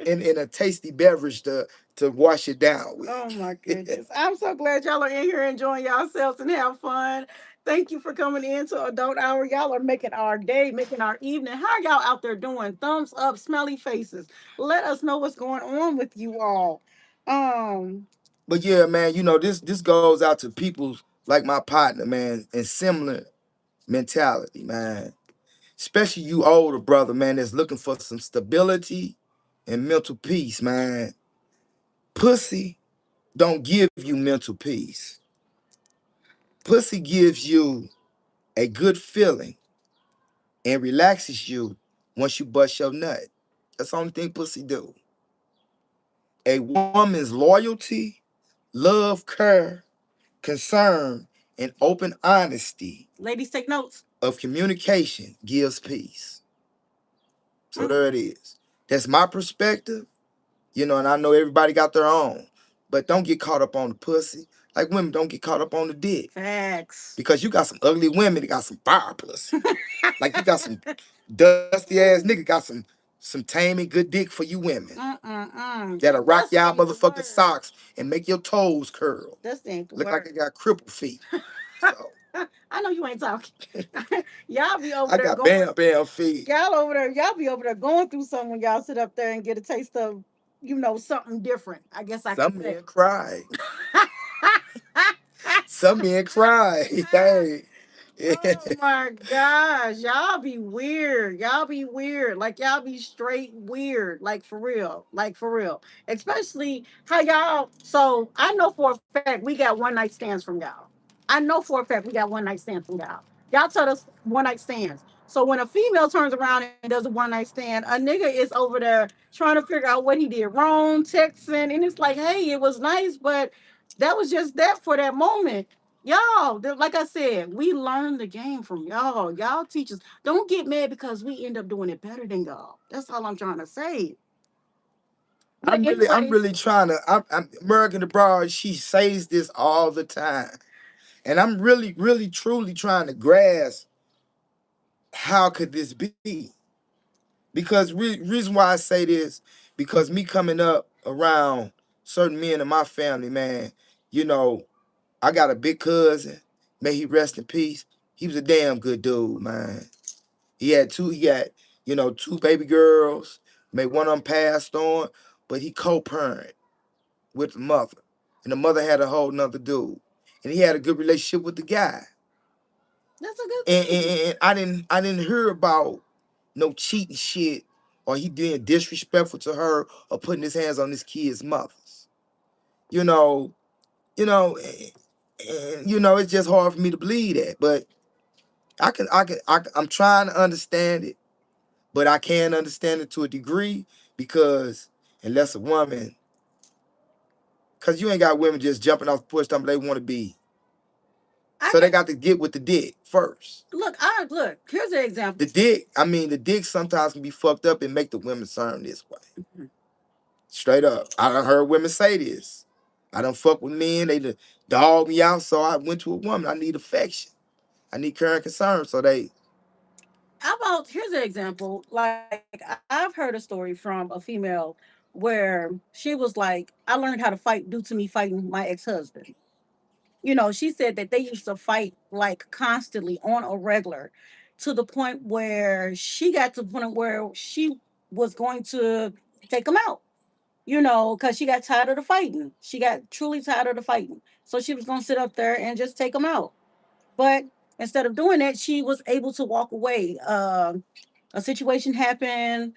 in a tasty beverage to wash it down with. Oh my goodness. I'm so glad y'all are in here enjoying yourselves and have fun. Thank you for coming into Adult Hour. Y'all are making our day, making our evening. How are y'all out there doing? Thumbs up, smiley faces. Let us know what's going on with you all. Um, But yeah, man, you know, this goes out to people like my partner, man, and similar mentality, man. Especially you older brother, man, that's looking for some stability and mental peace, man. Pussy don't give you mental peace. Pussy gives you a good feeling and relaxes you once you bust your nut. That's the only thing pussy do. A woman's loyalty, love, care, concern, and open honesty ladies, take notes. of communication gives peace. So Mm. there it is. That's my perspective, you know, and I know everybody got their own. But don't get caught up on the pussy. Like women, don't get caught up on the dick. Facts. Because you got some ugly women that got some fire pussy. Like you got some dusty ass nigga got some taming good dick for you women. That'll rock Dusty y'all ain't the motherfucking word. socks and make your toes curl. Dusty ain't the Look like word. I got crippled feet. So I know you ain't talking. Y'all be over I there got going. bam feet. Y'all be over there going through something when y'all sit up there and get a taste of, something different. I guess I Some can say. men cry. Some men cry. Hey. Oh my gosh, y'all be weird. Y'all be weird. Like y'all be straight weird. Like for real. Like for real. Especially how y'all. So I know for a fact we got one night stands from y'all. I know for a fact we got one night stands from y'all. Y'all tell us one night stands. So when a female turns around and does a one night stand, a nigga is over there trying to figure out what he did wrong, texting, and it's like, hey, it was nice, but that was just that for that moment. Y'all, like I said, we learn the game from y'all. Y'all teachers. Don't get mad because we end up doing it better than y'all. That's all I'm trying to say. But I'm anyways, really trying to. I'm American Abroad. She says this all the time, and I'm really, truly trying to grasp how could this be? Because reason why I say this, because me coming up around certain men in my family, man, you know, I got a big cousin. May he rest in peace. He was a damn good dude, man. He had, you know, two baby girls. May one of them passed on, but he co-parent with the mother. And the mother had a whole nother dude. And he had a good relationship with the guy. that's a good And, thing. and I didn't hear about no cheating shit or he being disrespectful to her or putting his hands on his kids' mothers. You know, and it's just hard for me to believe that. But I'm trying to understand it, but I can understand it to a degree because unless a woman, because you ain't got women just jumping off the porch talking they want to be. I So they can got to get with the dick first. look. I look. Here's an example. The dick sometimes can be fucked up and make the women turn this way. Straight up. I done heard women say this. I done fuck with men, they done dog me out, so I went to a woman. I need affection. I need care and concern. So they How about here's an example. Like I've heard a story from a female where she was like, "I learned how to fight due to me fighting my ex husband." She said that they used to fight like constantly on a regular to the point where she got to the point where she was going to take him out, because she got tired of the fighting. She got truly tired of the fighting. So she was going to sit up there and just take him out. But instead of doing that, she was able to walk away. A situation happened,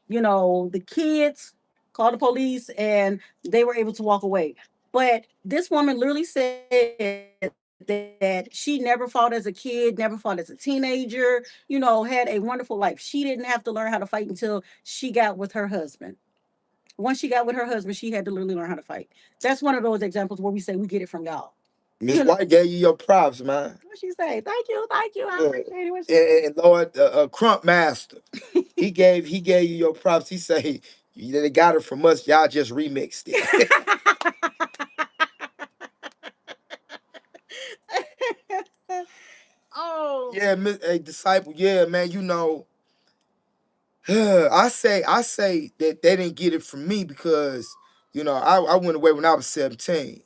the kids called the police and they were able to walk away. But this woman literally said that she never fought as a kid, never fought as a teenager, had a wonderful life. She didn't have to learn how to fight until she got with her husband. Once she got with her husband, she had to literally learn how to fight. That's one of those examples where we say we get it from y'all. Miss White gave you your props, man. What she say? Thank you. I Yeah. appreciate it. What she say? And Lord, Crump Master, he gave you your props. He say they got it from us. Y'all just remixed it. Oh, Yeah, a disciple. Yeah, man. I say that they didn't get it from me because I went away when I was 17.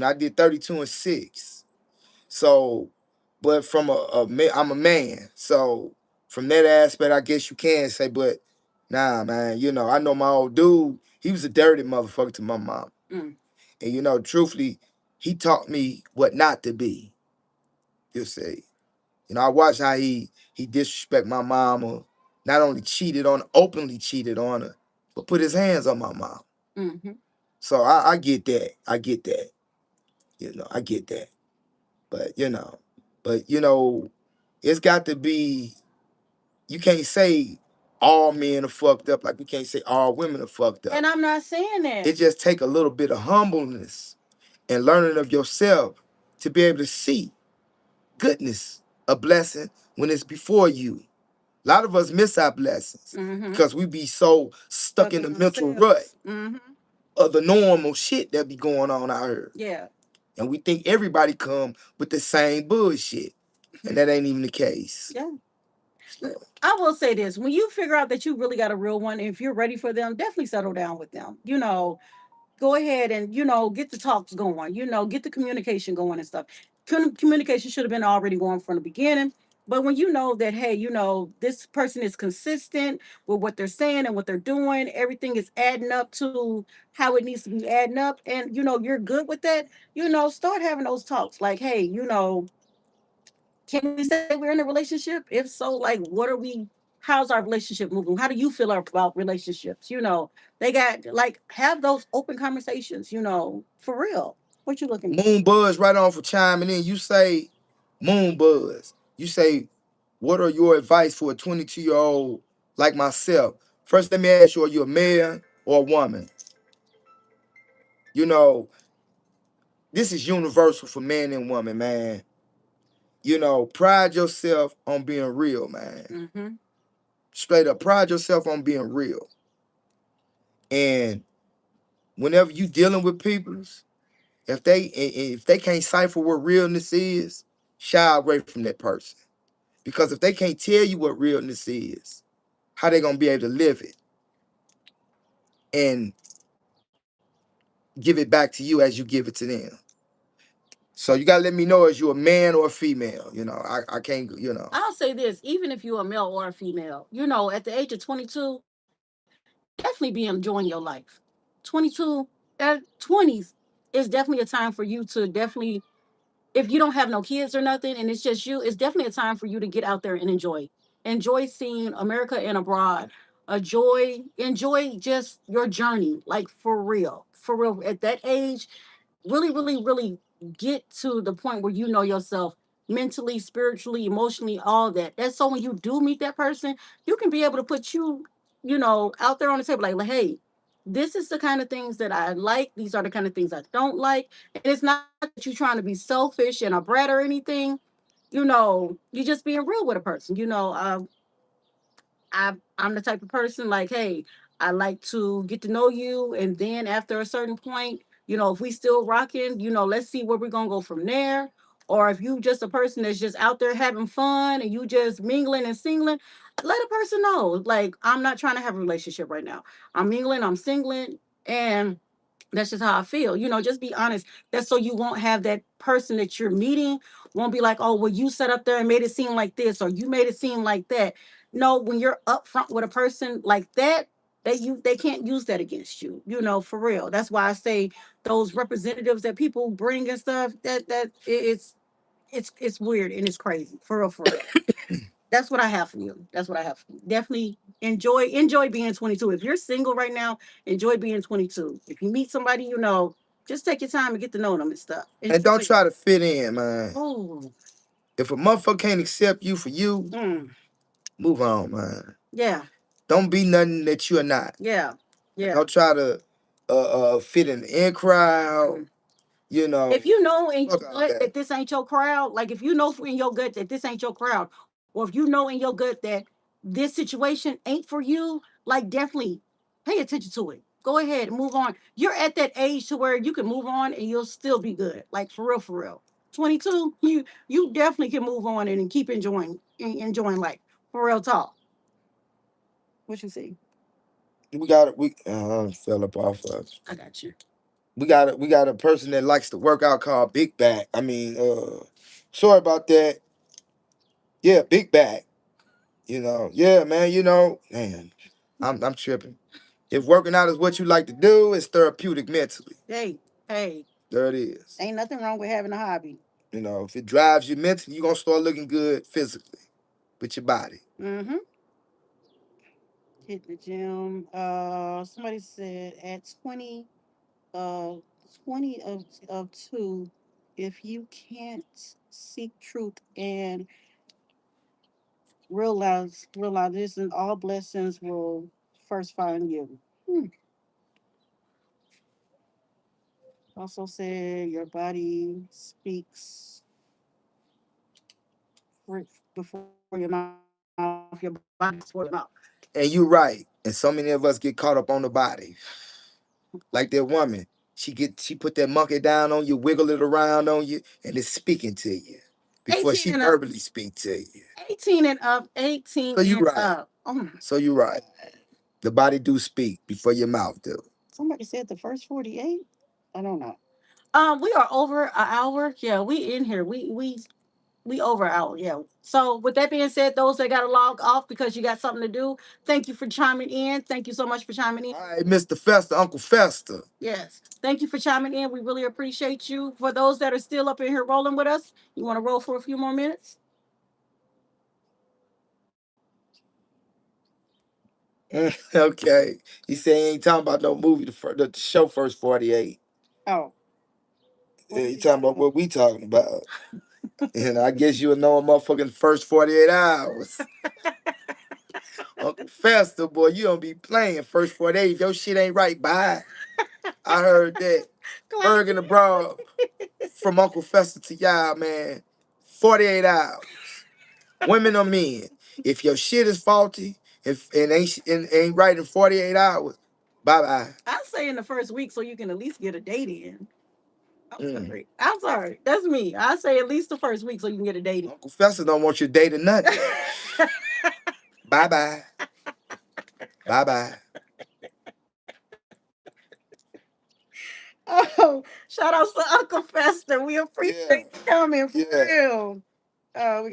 I did 32 and 6. So, but from I'm a man. So from that aspect, I guess you can say, but nah, man. I know my old dude. He was a dirty motherfucker to my mom, Mm. and truthfully, he taught me what not to be. You see, I watched how he disrespect my mama. Not only openly cheated on her, but put his hands on my mom. Mm-hmm. So I get that. I get that. I get that. But it's got to be. You can't say all men are fucked up like we can't say all women are fucked up. And I'm not saying that. It just take a little bit of humbleness and learning of yourself to be able to see goodness, a blessing when it's before you. A lot of us miss our blessings Mm-hmm. because we be so stuck in the mental rut Mm-hmm. of the normal shit that be going on out here. Yeah. And we think everybody come with the same bullshit. And that ain't even the case. Yeah. So, I will say this. When you figure out that you really got a real one, if you're ready for them, definitely settle down with them. Go ahead and, get the talks going, get the communication going and stuff. Communication should have been already going from the beginning. But when you know that, hey, this person is consistent with what they're saying and what they're doing, everything is adding up to how it needs to be adding up, and, you're good with that, start having those talks. Like, hey, can we say we're in a relationship? If so, like, how's our relationship moving? How do you feel about relationships? They got, like, have those open conversations, for real. What you looking at? Moon Buzz right on for chiming in. You say, Moon Buzz, you say, what are your advice for a 22-year-old like myself? First, let me ask you, are you a man or a woman? This is universal for man and woman, man. Pride yourself on being real, man. Mm-hmm. Straight up, pride yourself on being real. And whenever you dealing with people, if they can't cipher what realness is, shy away from that person. Because if they can't tell you what realness is, how they gonna be able to live it and give it back to you as you give it to them? So you gotta let me know, is you a man or a female? I can't. I'll say this: even if you're a male or a female, at the age of 22, definitely be enjoying your life. 22, 20s is definitely a time for you to definitely, if you don't have no kids or nothing and it's just you, it's definitely a time for you to get out there and enjoy seeing America and abroad. Enjoy just your journey, like, for real at that age. Really, really, really get to the point where you know yourself mentally, spiritually, emotionally, all that. That's so when you do meet that person, you can be able to put out there on the table, like, hey, this is the kind of things that I like. These are the kind of things I don't like. And it's not that you're trying to be selfish and a brat or anything. You're just being real with a person. I'm the type of person, like, hey, I like to get to know you, and then after a certain point, if we still rocking, let's see where we're gonna go from there. Or if you just a person that's just out there having fun and you just mingling and singling, let a person know, like, I'm not trying to have a relationship right now. I'm mingling, I'm singling, and that's just how I feel. Just be honest. That's so you won't have that person that you're meeting won't be like, oh, well, you sat up there and made it seem like this, or you made it seem like that. No, when you're upfront with a person like that, they can't use that against you. For real. That's why I say those representatives that people bring and stuff. It's weird and it's crazy. For real, for real. That's what I have for you. That's what I have for you. Definitely enjoy being 22. If you're single right now, enjoy being 22. If you meet somebody, just take your time and get to know them and stuff. And don't try to fit in, man. Oh, If a motherfucker can't accept you for you, move on, man. Yeah. Don't be nothing that you're not. Yeah. Yeah. Don't try to fit in the in crowd. If you know in your Fuck all gut that. that this ain't your crowd, like, if you know in your gut that this ain't your crowd, or if you know in your gut that this situation ain't for you, like, definitely pay attention to it. Go ahead and move on. You're at that age to where you can move on and you'll still be good. Like, for real, for real. 22, you definitely can move on and keep enjoying life. For real talk. What you see? We fell up off of. I got you. We got a person that likes to work out called Big Back. I mean, sorry about that. Yeah, Big Back. Yeah, man. Man, I'm tripping. If working out is what you like to do, it's therapeutic mentally. Hey, There it is. ain't nothing wrong with having a hobby. If it drives you mentally, you're gonna start looking good physically with your body. Mm-hmm. Hit the gym. Somebody said at uh 20 of 2, if you can't seek truth and realize this, and all blessings will first find you. Hmm. Also said your body speaks for, before your mouth. Your body speaks before your mouth. And you're right. And so many of us get caught up on the body. Like that woman. She put that monkey down on you, wiggle it around on you, and it's speaking to you. Before 18 she and up. verbally speak to you. 18 and up. 18 So you and right. up. Oh my. So you're right. The body do speak before your mouth do. Somebody said the first 48. I don't know. We are over an hour. Yeah, we in here. We over an hour. Yeah. So with that being said, those that got to log off because you got something to do, thank you for chiming in. Thank you so much for chiming in. All right, Mr. Fester, Uncle Fester. Yes. Thank you for chiming in. We really appreciate you. For those that are still up in here rolling with us, you want to roll for a few more minutes? Okay. He said he ain't talking about no movie, the show First 48. Oh. Yeah, he talking about what we talking about. And I guess you'll know a motherfucking first 48 hours. Uncle Fester, boy, you don't be playing first 48. If your shit ain't right, bye. I heard that. Berg and the Broad from Uncle Fester to y'all, man. 48 hours. Women or men. If your shit is faulty and ain't right in 48 hours, bye-bye. I say in the first week so you can at least get a date in. Sorry. I'm sorry. That's me. I say at least the first week so you can get a date in. Uncle Fester don't want your date or nothing. Bye-bye. Bye-bye. Oh, shout out to Uncle Fester. We appreciate you coming for real. We got